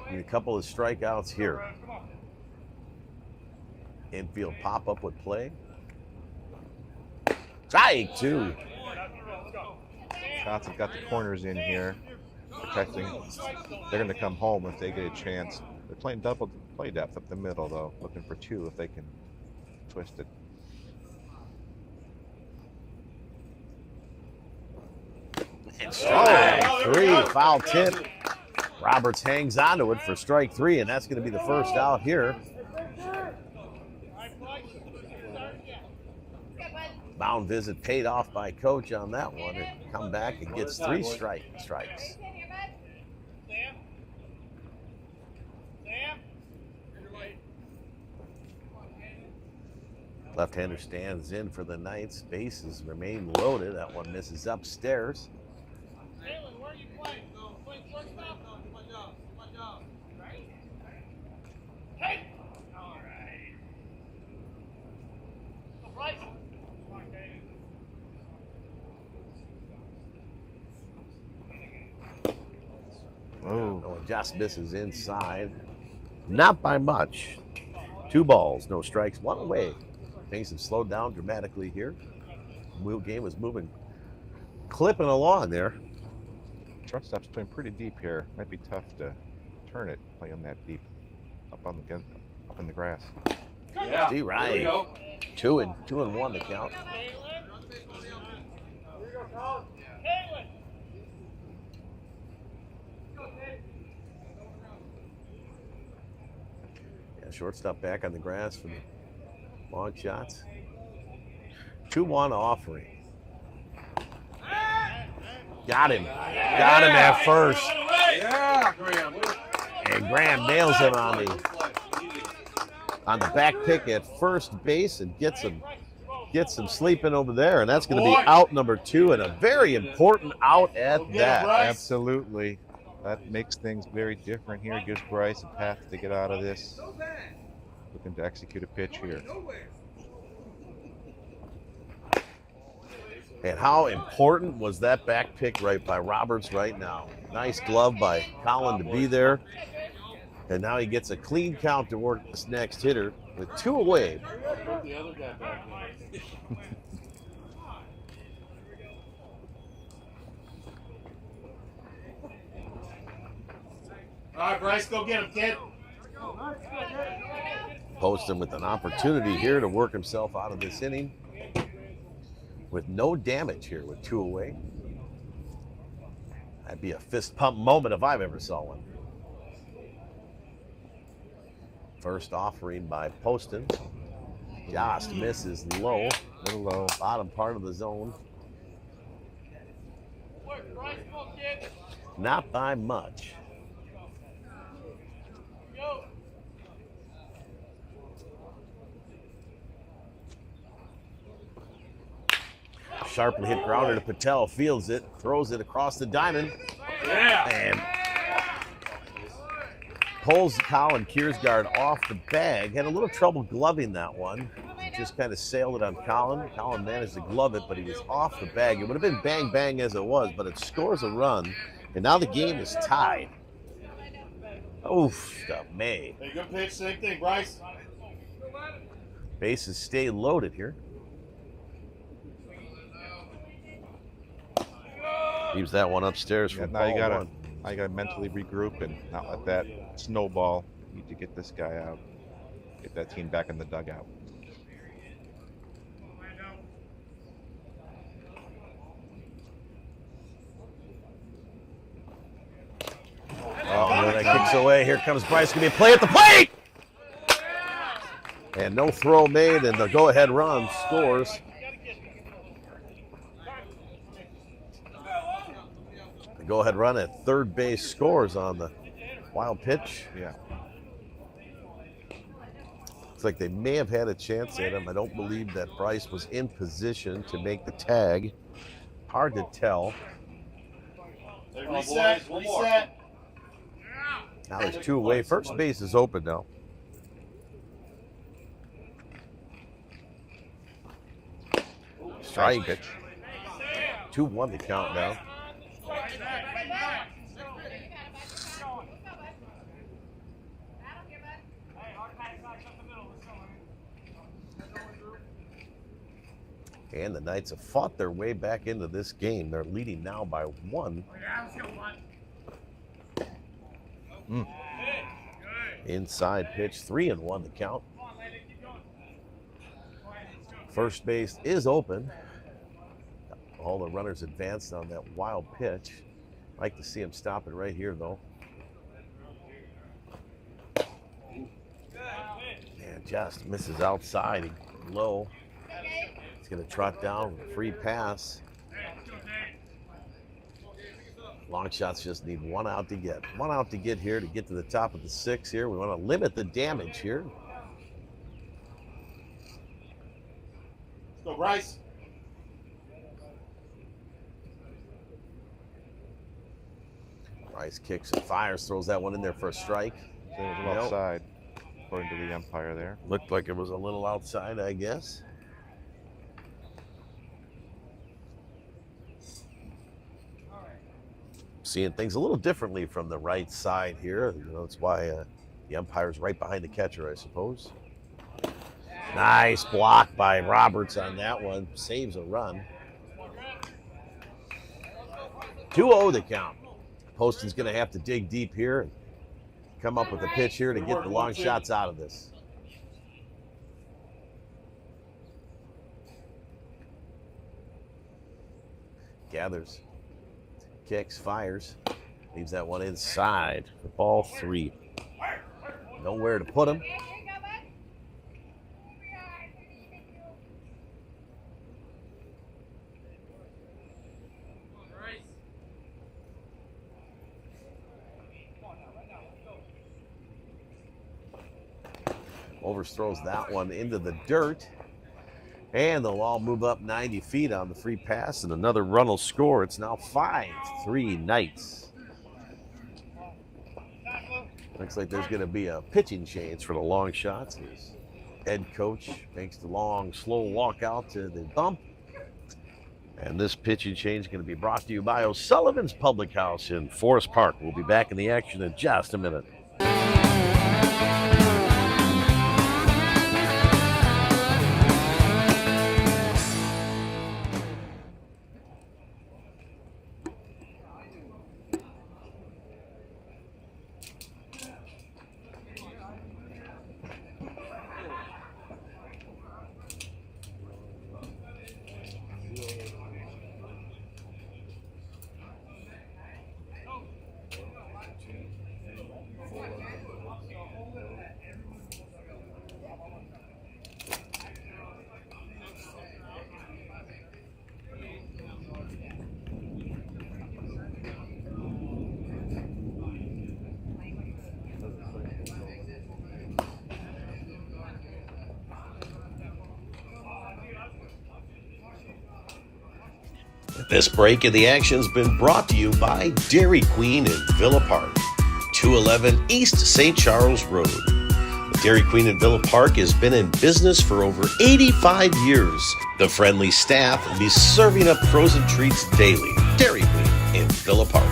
And a couple of strikeouts here. Infield pop-up would play. Strike 2. Shots have got the corners in here, protecting. They're going to come home if they get a chance. They're playing double play depth up the middle, though, looking for 2 if they can twist it. And strike 3, foul tip. Roberts hangs onto it for strike 3, and that's going to be the first out here. Mound visit paid off by coach on that one, and come back and gets 3 strikes. Left-hander stands in for the Knights. Bases remain loaded. That one misses upstairs. Where are you playing? Playing shortstop? No, do my job. Do my job. Right? Hey! All right. Go, Bryce. Oh, just misses inside. Not by much. 2 balls, no strikes, 1 away. Things have slowed down dramatically here. The game was moving, clipping along there. Shortstop's playing pretty deep here. Might be tough to turn it, playing that deep up in the grass. Yeah. D. Right. 2 and 1 to count. Yeah, shortstop back on the grass for the long shots. 2-1 offering. Got him. Got him at first. Yeah, Graham. And Graham nails him on the back pick at first base and gets him sleeping over there. And that's going to be out number 2 and a very important out at that. Absolutely. That makes things very different here. Gives Bryce a path to get out of this. Looking to execute a pitch here. And how important was that back pick right by Roberts right now? Nice glove by Colin to be there. And now he gets a clean count to work this next hitter with 2 away. Put the other guy back there. All right, Bryce, go get him, kid. Poston with an opportunity here to work himself out of this inning with no damage here with 2 away. That'd be a fist pump moment if I've ever saw one. First offering by Poston. Just misses low. Little low. Bottom part of the zone. Not by much. Sharply hit grounder to Patel, fields it, throws it across the diamond, and pulls Colin Kiersgaard off the bag. Had a little trouble gloving that one. Just kind of sailed it on Colin. Colin managed to glove it, but he was off the bag. It would have been bang bang as it was, but it scores a run, and now the game is tied. Oof, the May. Hey, good pitch, same thing, Bryce. Bases stay loaded here. Leaves that one upstairs for Now you ball 1. gotta mentally regroup and not let that snowball. Need to get this guy out. get that team back in the dugout. Oh, that kicks away. Here comes Bryce. Going to be a play at the plate. And no throw made, and the go-ahead run scores. The go-ahead run at third base scores on the wild pitch. Yeah. It's like they may have had a chance at him. I don't believe that Bryce was in position to make the tag. Hard to tell. Reset. Now there's two away. First base is open now. Strike. Pitch. 2-1 to count now. And the Knights have fought their way back into this game. They're leading now by 1. Inside pitch, 3-1 to count. First base is open. All the runners advanced on that wild pitch. Like to see him stop it right here, though. And just misses outside, low. He's going to trot down, free pass. Long shots just need 1 out to get. 1 out to get here to get to the top of the 6 here. We want to limit the damage here. Let's go, Bryce. Bryce kicks and fires, throws that one in there for a strike. So it was a little outside, according to the umpire there. Looked like it was a little outside, I guess. Seeing things a little differently from the right side here. You know, that's why the umpire's right behind the catcher, I suppose. Nice block by Roberts on that one. Saves a run. 2-0 the count. Poston's going to have to dig deep here and come up with a pitch here to get the long shots out of this. Gathers, kicks, fires, leaves that one inside for ball 3. Nowhere to put him. Overthrows that one into the dirt. And they'll all move up 90 feet on the free pass, and another run will score. It's now 5-3 Knights. Looks like there's going to be a pitching change for the long shots. His head coach makes the long, slow walk out to the bump. And this pitching change is going to be brought to you by O'Sullivan's Public House in Forest Park. We'll be back in the action in just a minute. This break in the action's been brought to you by Dairy Queen in Villa Park, 211 East St. Charles Road. The Dairy Queen in Villa Park has been in business for over 85 years. The friendly staff will be serving up frozen treats daily. Dairy Queen in Villa Park.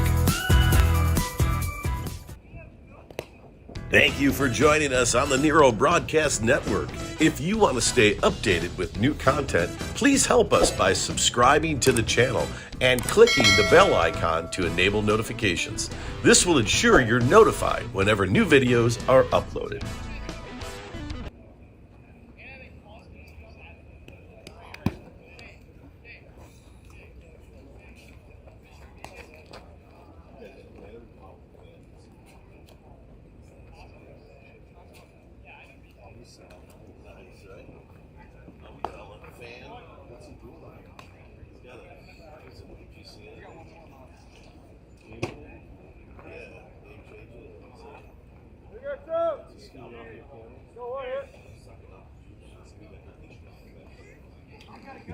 Thank you for joining us on the Nero Broadcast Network. If you want to stay updated with new content, please help us by subscribing to the channel and clicking the bell icon to enable notifications. This will ensure you're notified whenever new videos are uploaded.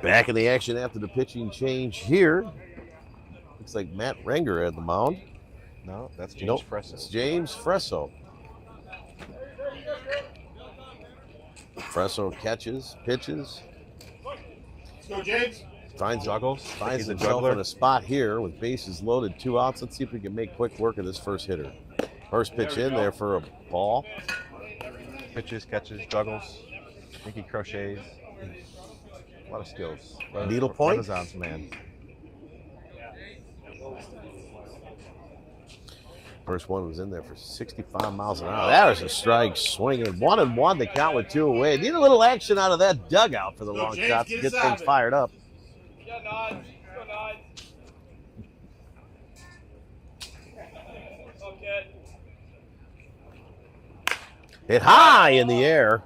Back in the action after the pitching change here. Looks like Matt Renger at the mound. No, that's James Nope, Fresso. it's James Fresso. Fresso catches, pitches, Let's go, James. finds Juggles. finds He's a himself juggler. in a spot here with bases loaded, 2 outs. Let's see if we can make quick work of this first hitter. First pitch in there for a ball. Pitches, catches, juggles. I think he crochets. A lot of skills. Needlepoint? Renaissance man. First one was in there for 65 miles an hour. That was a strike swinging. 1-1, the count with 2 away. Need a little action out of that dugout for the long James, shots to get get us out things of it. fired up. Go Nods. Go Nods. Okay. Hit high in the air.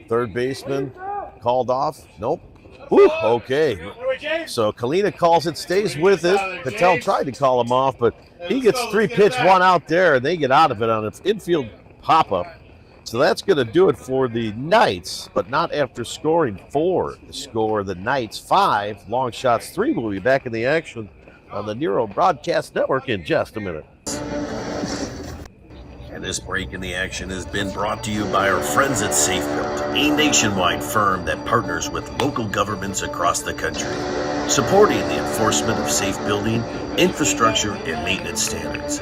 Third baseman called off. Nope. Whew, okay. So Kalina calls it, stays with it. Patel tried to call him off, but he gets 3 pitch, 1 out there, and they get out of it on an infield pop-up. So that's going to do it for the Knights, but not after scoring 4. The score, the Knights 5, long shots 3. We'll be back in the action on the Nero Broadcast Network in just a minute. And this break in the action has been brought to you by our friends at SafeBuilt, a nationwide firm that partners with local governments across the country, supporting the enforcement of safe building, infrastructure, and maintenance standards,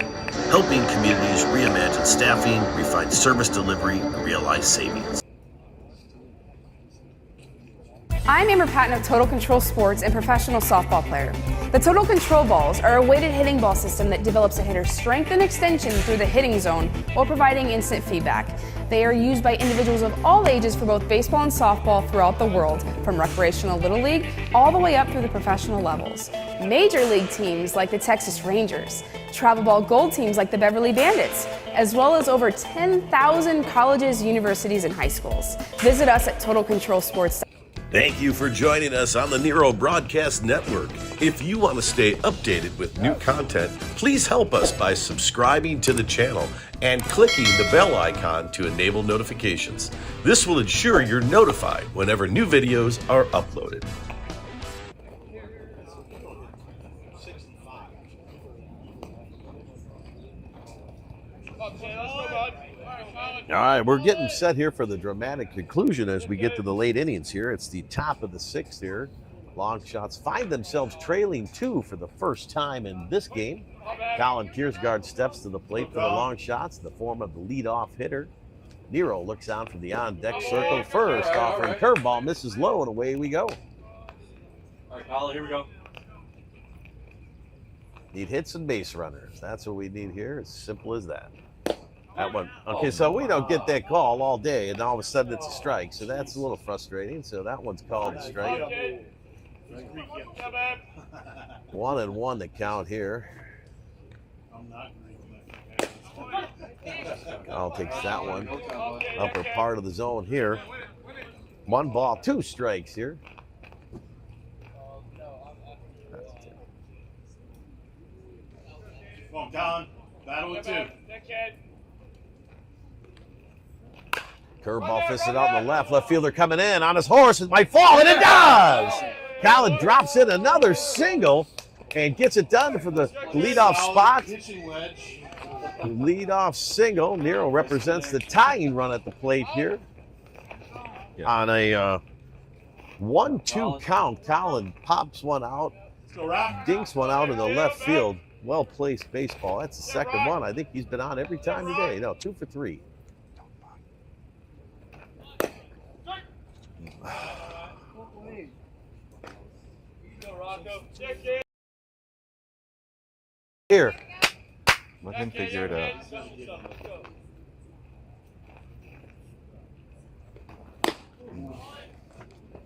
helping communities reimagine staffing, refine service delivery, and realize savings. I'm Amber Patton of Total Control Sports and professional softball player. The Total Control balls are a weighted hitting ball system that develops a hitter's strength and extension through the hitting zone while providing instant feedback. They are used by individuals of all ages for both baseball and softball throughout the world, from recreational Little League all the way up through the professional levels. Major league teams like the Texas Rangers, travel ball gold teams like the Beverly Bandits, as well as over 10,000 colleges, universities, and high schools. Visit us at totalcontrolsports.com. Thank you for joining us on the Nero Broadcast Network. If you want to stay updated with new content, please help us by subscribing to the channel and clicking the bell icon to enable notifications. This will ensure you're notified whenever new videos are uploaded. Okay, let's go, bud. All right, we're getting set here for the dramatic conclusion as we get to the late innings here. It's the top of the 6th here. Long shots find themselves trailing 2 for the first time in this game. Colin Kiersgaard steps to the plate for the long shots in the form of the leadoff hitter. Nero looks out from the on-deck circle first, offering curveball, misses low, and away we go. All right, Colin, here we go. Need hits and base runners. That's what we need here. As simple as that. That one. Okay, so we don't get that call all day, and all of a sudden it's a strike. So that's a little frustrating. So that one's called a strike. Okay. Yeah, babe. 1-1 the count here. I'm not I'll take that one. Upper part of the zone here. 1 ball, 2 strikes here. Come on, Colin. Battle with 2. Dickhead. Curveball fisted out in the left. Left fielder coming in on his horse. It might fall, and it does! Colin drops in another single and gets it done for the leadoff spot. Pitching wedge. Leadoff single. Nero represents the tying run at the plate here. On a 1-2 count, Colin pops one out, Let's go, Rock. dinks one out in the left field. Well-placed baseball. That's the second one. I think he's been on every time today. No, 2 for 3. Go, Rocco. Dickhead. Here. Let him figure it out. Let's go.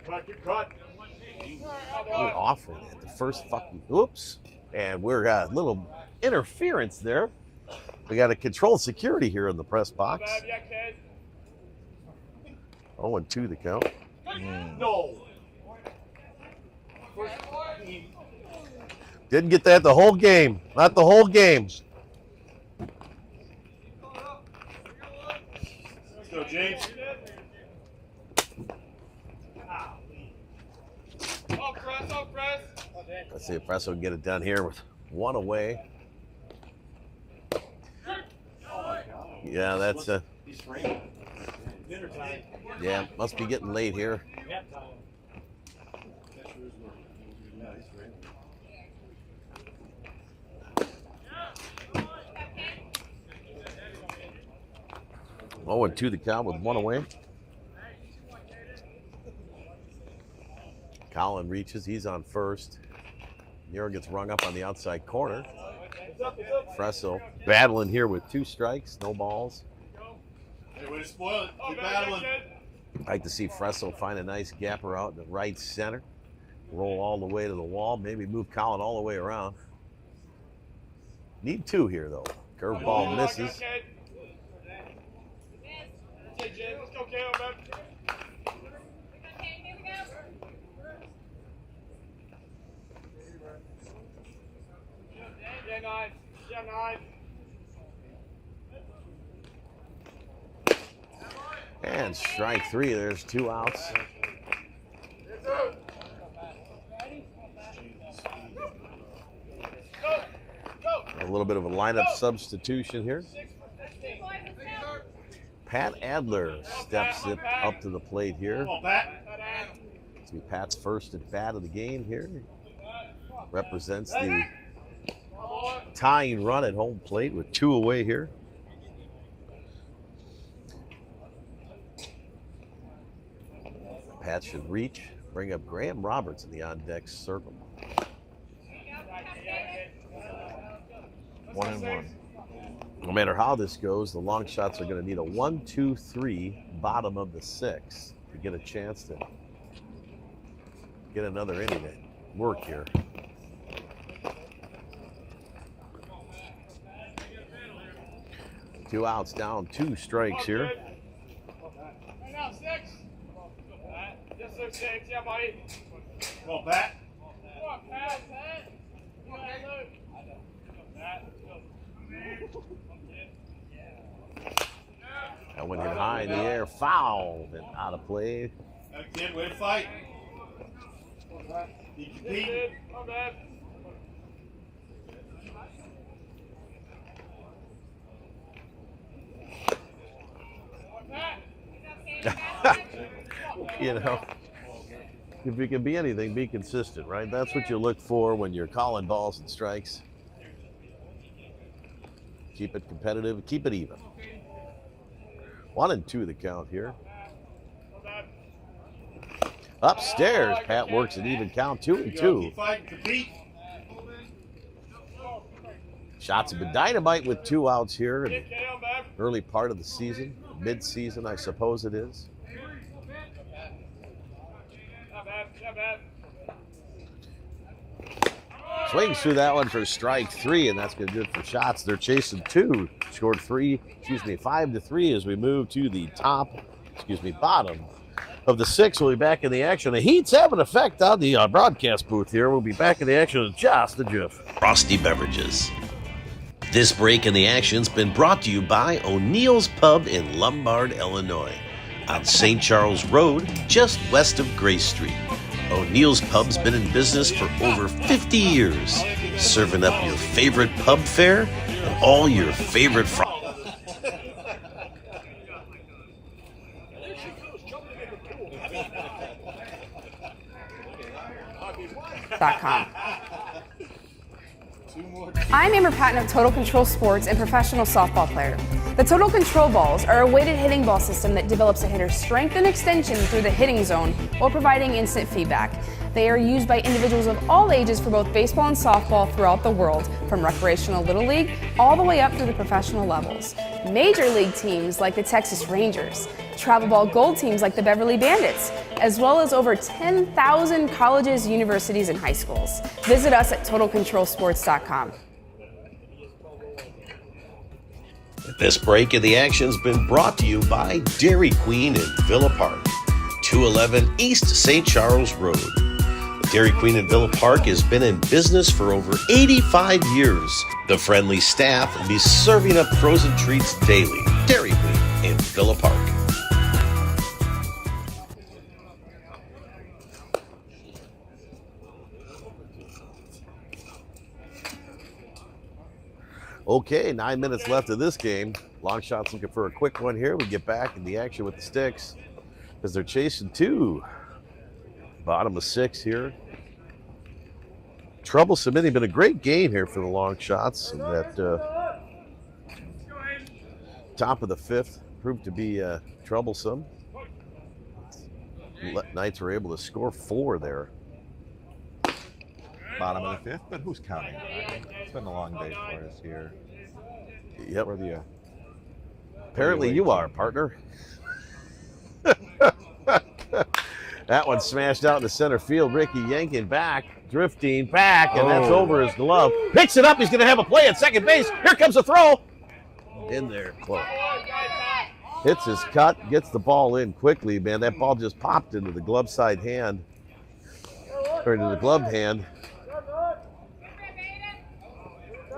Cut, get cut. We're offering it. The first fucking oops. And we're got a little interference there. We got a controlled security here in the press box. Bab, yeah, kid. 0-2 the count. No. Didn't get that the whole game. Not the whole game. Let's go, James. press. Let's see if Fresso can get it done here with one away. Yeah, that's Dinner time. yeah, must be getting late here. Oh, and 2 the count with one away. Colin reaches, he's on first. Nero gets rung up on the outside corner. Fresso battling here with 2 strikes, no balls. Hey, way to spoil it. Keep battling. I'd like to see Fresso find a nice gapper out in the right center. Roll all the way to the wall, maybe move Colin all the way around. Need 2 here, though. Curveball misses. Let's go, Caleb, man. Yeah, 9. Yeah, 9. And strike 3, there's 2 outs. A little bit of a lineup substitution here. Pat Adler steps it up to the plate here. Come on, Pat. It's be Pat's first at bat of the game here. Represents the tying run at home plate with 2 away here. Pat should reach, bring up Graham Roberts in the on-deck circle. 1-1. No matter how this goes, the long shots are going to need a 1-2-3 bottom of the 6 to get a chance to get another inning at work here. Two outs down, 2 strikes here. Right now, 6. Yes, sir, 6. Yeah, buddy. Come on, Pat. Come on, Pat. Come on, Luke. That one hit high in the air, foul, and out of play. That kid, way to fight. He competed. Come on, You know, if you can be anything, be consistent, right? That's what you look for when you're calling balls and strikes. Keep it competitive, keep it even. 1-2 the count here. Upstairs, Pat works an even count, 2-2. Keep fighting, compete. Shots have been dynamite with 2 outs here in the early part of the season, mid-season, I suppose it is. Swings through that one for strike 3, and that's going to do it for shots. They're chasing 2. Scored 5-3 as we move to the bottom of the 6. We'll be back in the action. The heat's having an effect on the broadcast booth here. We'll be back in the action in just a jiff. Frosty Beverages. This break in the action's been brought to you by O'Neill's Pub in Lombard, Illinois, on St. Charles Road, just west of Grace Street. O'Neill's Pub's been in business for over 50 years, serving up your favorite pub fare and all your favorite .com. I'm Amber Patton of Total Control Sports and professional softball player. The Total Control balls are a weighted hitting ball system that develops a hitter's strength and extension through the hitting zone while providing instant feedback. They are used by individuals of all ages for both baseball and softball throughout the world, from recreational little league all the way up through the professional levels. Major league teams like the Texas Rangers, travel ball gold teams like the Beverly Bandits, as well as over 10,000 colleges, universities, and high schools. Visit us at TotalControlSports.com. This break of the action's been brought to you by Dairy Queen in Villa Park, 211 East St. Charles Road. The Dairy Queen in Villa Park has been in business for over 85 years. The friendly staff will be serving up frozen treats daily. Dairy Queen in Villa Park. Okay, 9 minutes left of this game. Long shots looking for a quick one here. We get back in the action with the sticks because they're chasing two. Bottom of 6 here. Troublesome inning, been a great game here for the long shots. And that top of the 5th proved to be troublesome. Knights were able to score 4 there. Bottom of the 5th, but who's counting? It's been a long day for us here. Yep. We're the, Apparently you are, partner. That one smashed out in the center field. Ricky yanking back, drifting back, and that's over his glove. Picks it up. He's going to have a play at second base. Here comes a throw. In there, close. Hits his cut, gets the ball in quickly, man. That ball just popped into the glove side hand, or into the gloved hand.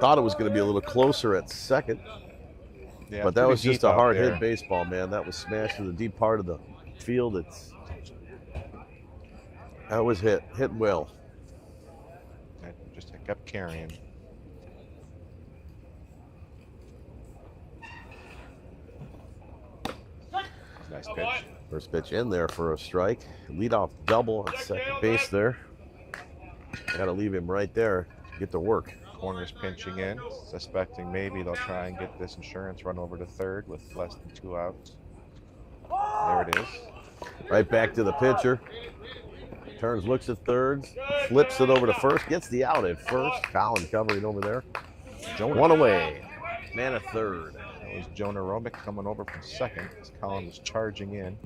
Thought it was going to be a little closer at second, yeah, but that was just a hard hit hit baseball, man. That was smashed to the deep part of the field. That was hit well. It just kept carrying. Nice pitch. First pitch in there for a strike. Leadoff double at second base there. Got to leave him right there to get to work. Corner's pinching in, suspecting maybe they'll try and get this insurance run over to third with less than 2 outs. There it is. Right back to the pitcher. Turns, looks at third, flips it over to first, gets the out at first. Colin covering over there. One away. Man at third. That was Jonah Romick coming over from second as Colin was charging in.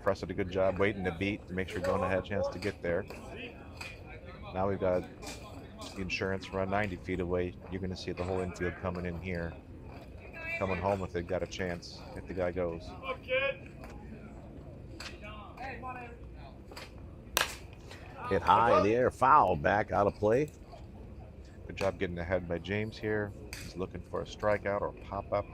Press did a good job waiting to beat to make sure Jonah had a chance to get there. Now we've got the insurance run 90 feet away. You're going to see the whole infield coming in here. Coming home with it, got a chance if the guy goes. Hit high in the air, foul, back out of play. Good job getting ahead by James here. He's looking for a strikeout or pop-up.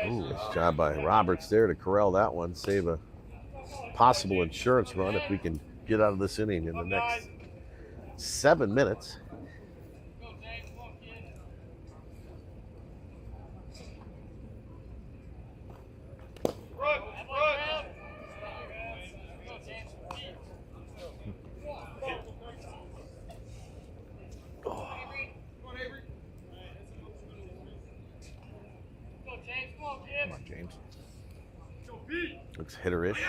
Nice job by Roberts there to corral that one, save a possible insurance run if we can get out of this inning in the next 7 minutes. Come on, James. Looks hitter-ish.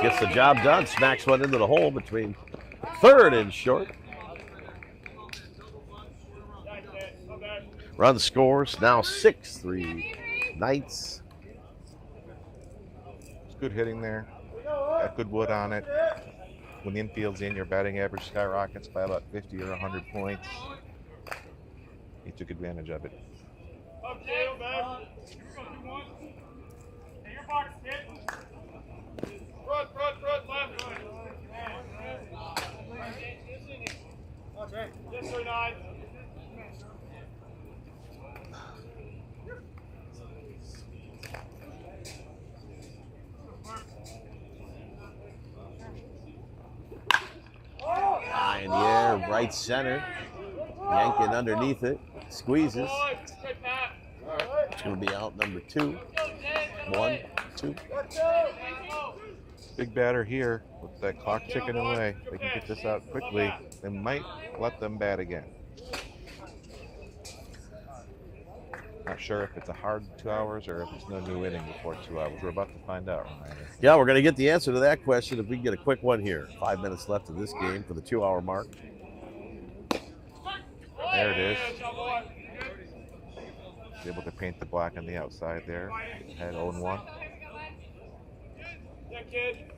Gets the job done. Smacks one into the hole between third and short. Run scores now 6-3 Knights. It's good hitting there. Got good wood on it. When the infield's in, your batting average skyrockets by about 50 or 100 points. He took advantage of it. Yes, sir, 9. High in the air, right center. Yanking underneath it. Squeezes. It's going to be out number 2. 1, 2. Big batter here with that clock ticking away. They can get this out quickly. They might let them bat again. Not sure if it's a hard 2 hours or if it's no new inning before 2 hours. We're about to find out, Reminder. Yeah, we're going to get the answer to that question if we can get a quick one here. 5 minutes left of this game for the 2-hour mark. There it is. Able to paint the black on the outside there. Had 0-1. Yeah, kid.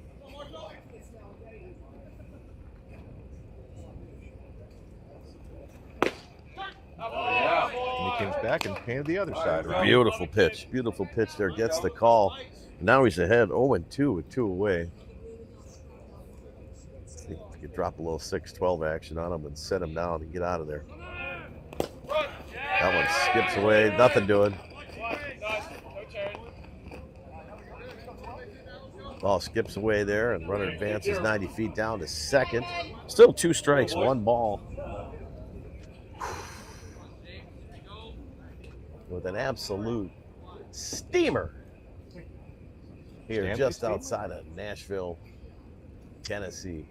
And he comes back and painted the other side around. Beautiful pitch. Beautiful pitch there. Gets the call. Now he's ahead 0-2 with 2 away. Let's see if we could drop a little 6-12 action on him and set him down and get out of there. That one skips away. Nothing doing. Ball skips away there, and runner advances 90 feet down to second. Still 2 strikes, 1 ball. With an absolute steamer here just outside of Nashville, Tennessee.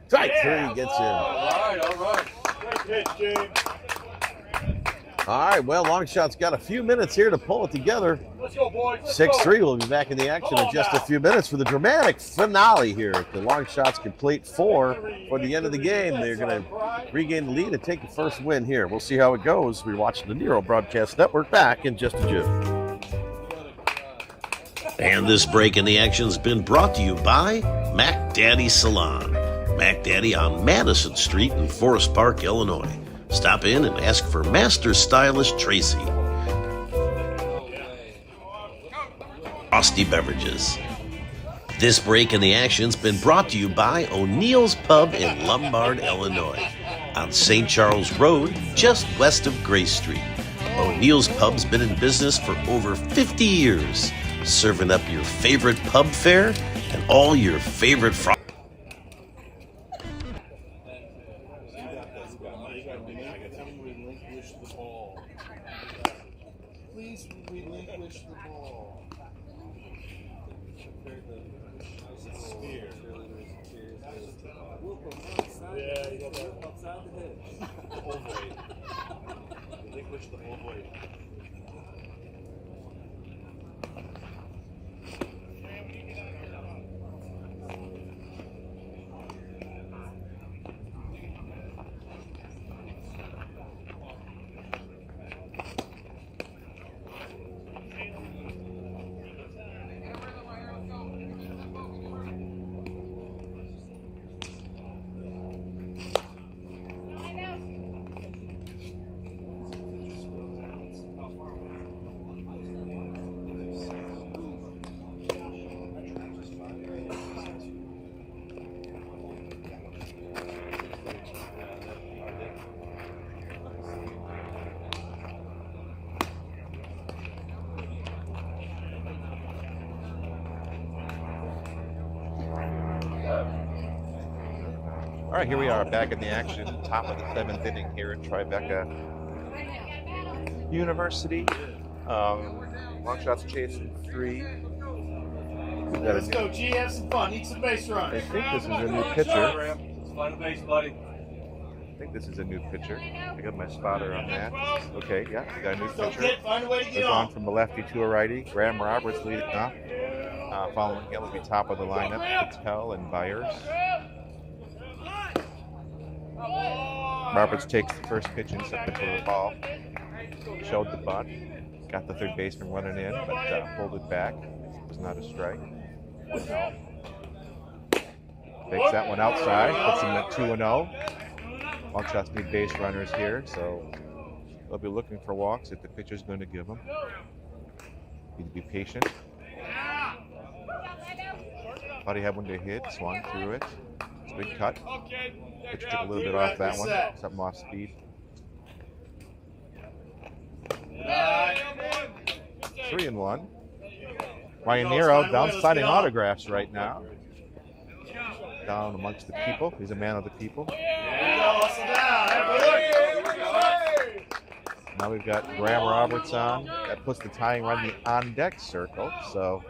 Strike 3 gets in. All right. Good pitch, James. All right, well, Longshot's got a few minutes here to pull it together. Let's go, boys. 6-3 will be back in the action in just a few minutes for the dramatic finale here. If the Longshots complete 4 for the end of the game, they're going to regain the lead and take the first win here. We'll see how it goes. We're watching the Nero Broadcast Network, back in just a jiff. And this break in the action has been brought to you by Mac Daddy Salon. Mac Daddy on Madison Street in Forest Park, Illinois. Stop in and ask for Master Stylist Tracy. Frosty Beverages. This break in the action's been brought to you by O'Neill's Pub in Lombard, Illinois, on St. Charles Road, just west of Grace Street. O'Neill's Pub's been in business for over 50 years, serving up your favorite pub fare and all your favorite fries. Please relinquish the ball. Yeah, you got that. Upside the head. Ovoid. Relinquish the ovoid. All right, here we are back in the action, top of the 7th inning here at Trevecca University. Longshots chasing 3. Let's go, G. Have some fun. Eat some base I runners. think this is a new pitcher. Let's find a base, buddy. I think this is a new pitcher. I got my spotter on that. Okay, yeah, we got a new Go pitcher. get, find a way to get They're gone on. from a lefty to a righty. Graham Roberts leading off. Following him will be top of the lineup, Patel and Byers. Roberts takes the first pitch and sent it for the ball. Showed the bunt. Got the third baseman running in, but pulled it back. It was not a strike. Takes that one outside. Puts him at 2-0. Longshots need base runners here, so they'll be looking for walks if the pitcher's going to give them. Need to be patient. Thought he had one to hit, swung through it. It's a big cut. Pitcher took a little bit off that one, something off speed. 3-1. Ryan Nero down signing autographs right now. Down amongst the people. He's a man of the people. Now we've got Graham Roberts on. That puts the tying run in the on-deck circle. So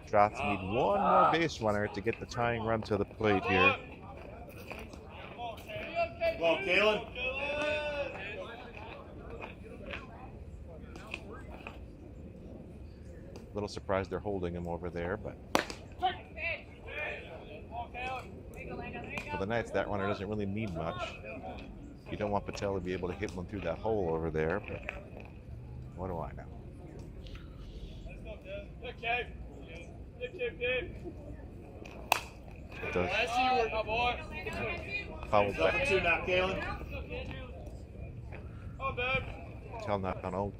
Shots need one more base runner to get the tying run to the plate here. Come on, Kalen. A little surprised they're holding him over there, but for the Knights, that runner doesn't really mean much. You don't want Patel to be able to hit one through that hole over there, but what do I know? It does. Foul back. Number 2 now, Kalen. Patel not on 0.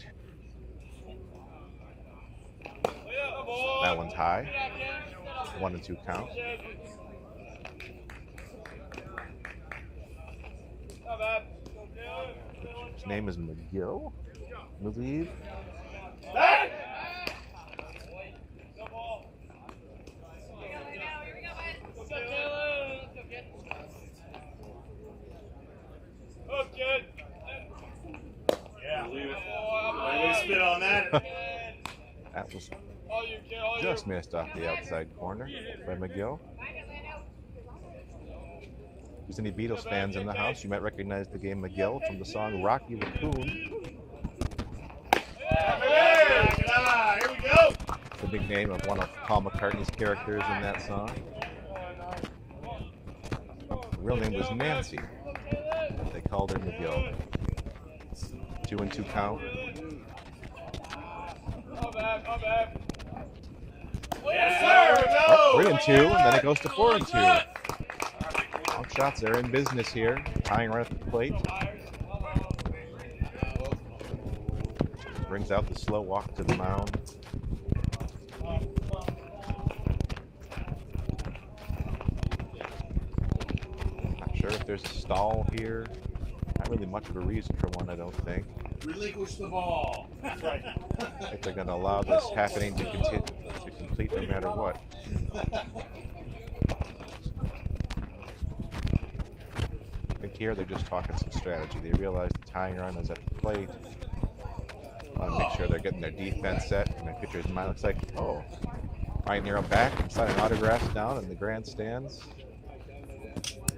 That one's high. 1-2 count. His name is McGill. believe. Yeah. Way to spit on that. That was just missed off the outside corner by McGill. If there's any Beatles fans in the house, you might recognize the game McGill from the song Rocky Raccoon. Here we go. The big name of one of Paul McCartney's characters in that song. Her real name was Nancy. They called her McGill. 2-2 count. Yes, sir. Oh, 3-2, and then it goes to 4-2. Long shots are in business here. Tying right at the plate. Brings out the slow walk to the mound. Not sure if there's a stall here. Not really much of a reason for one, I don't think. Relinquish the ball. Right. If they're going to allow this happening to continue to complete no matter what. I think here they're just talking some strategy. They realize the tying run is at the plate. Want to make sure they're getting their defense set, and their pitcher's mind looks like, oh, Pioneer back and signing autographs down in the grandstands.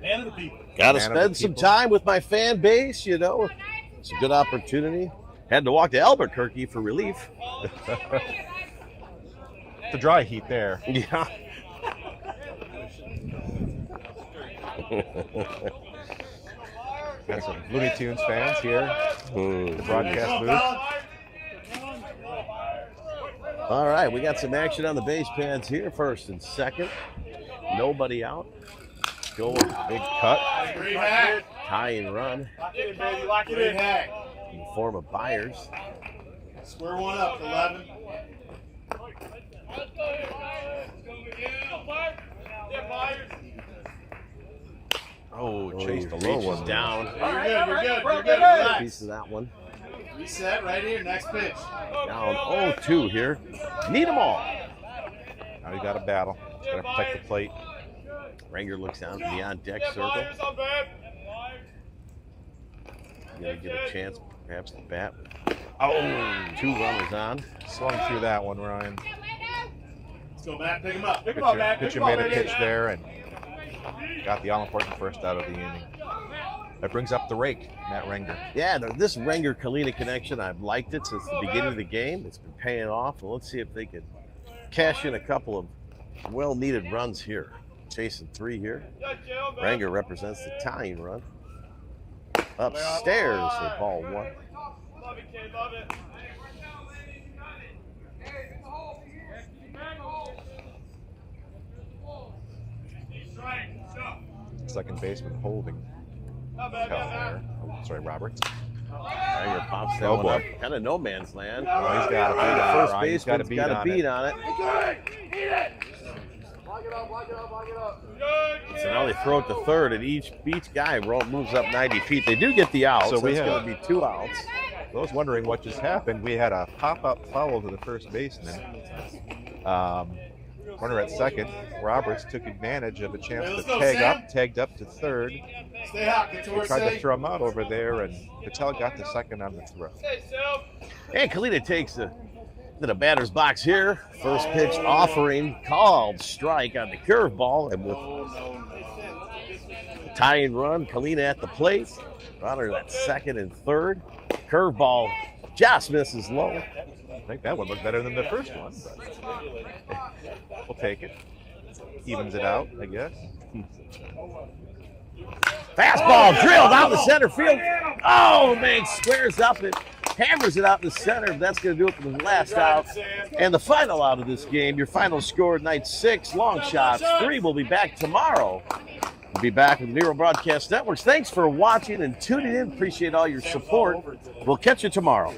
Man of the people. Got to Man of the spend some people. time with my fan base, you know. It's a good opportunity. Had to walk to Albuquerque for relief. The dry heat there. Yeah. Got some Looney Tunes fans here. The broadcast booth. All right, we got some action on the base pads here. First and second. Nobody out. Going big cut. Great hack. Tying run Lock it in, baby. Lock it in. Hack. in the form of Byers. Square one up, 11. Oh, Oh, chased he the low reaches one. down. You're good. You're good. You're good. Relax. Piece of that one. Reset right here. Next pitch. Down 0-2 here. Need them all. Now you got a battle. Got to protect the plate. Ranger looks down to the on-deck circle. Gonna get a chance, perhaps, to bat. Oh, 2 runners on. Swung through that one, Ryan. Let's go, Matt. Pick him up. Pick him up, Matt. Pick Pitcher him up, made a baby. pitch there and got the all-important first out of the inning. That brings up the rake, Matt Renger. Yeah, this Ranger-Kalina connection, I've liked it since the beginning of the game. It's been paying off. Well, let's see if they can cash in a couple of well-needed runs here. Chasing 3 here. Ranger represents the tying run. Upstairs for ball 1. Love it, kid. Love it. Second baseman holding Cal there. Oh, sorry, Roberts. Ranger pops that Oh, one boy. up. Kind of no man's land. Oh, he's got a beat on it. First Ryan. He's got a baseman's got a beat on it. So now they throw it to third, and each guy moves up 90 feet. They do get the out, So so we it's have- going to be 2 outs. Those wondering what just happened, we had a pop-up foul to the first baseman. Runner at second. Roberts took advantage of a chance Hey, to let's go, tag Sam. up, tagged up to third. Stay hot. Get They towards tried to safe. throw him out over there, and Patel got the second on the throw. And Kalina takes to the batter's box here. First pitch offering, called strike on the curveball, and with the tying run, Kalina at the plate. Runner at second and third. Curveball just misses low. I think that one looked better than the first one, but we'll take it. Evens it out, I guess. Fastball drilled out the center field. Oh, man, squares up it. Hammers it out in the center. That's going to do it for the last out. And the final out of this game, your final score, night 6, long shots 3. We'll be back tomorrow. We'll be back with the Nero Broadcast Networks. Thanks for watching and tuning in. Appreciate all your support. We'll catch you tomorrow.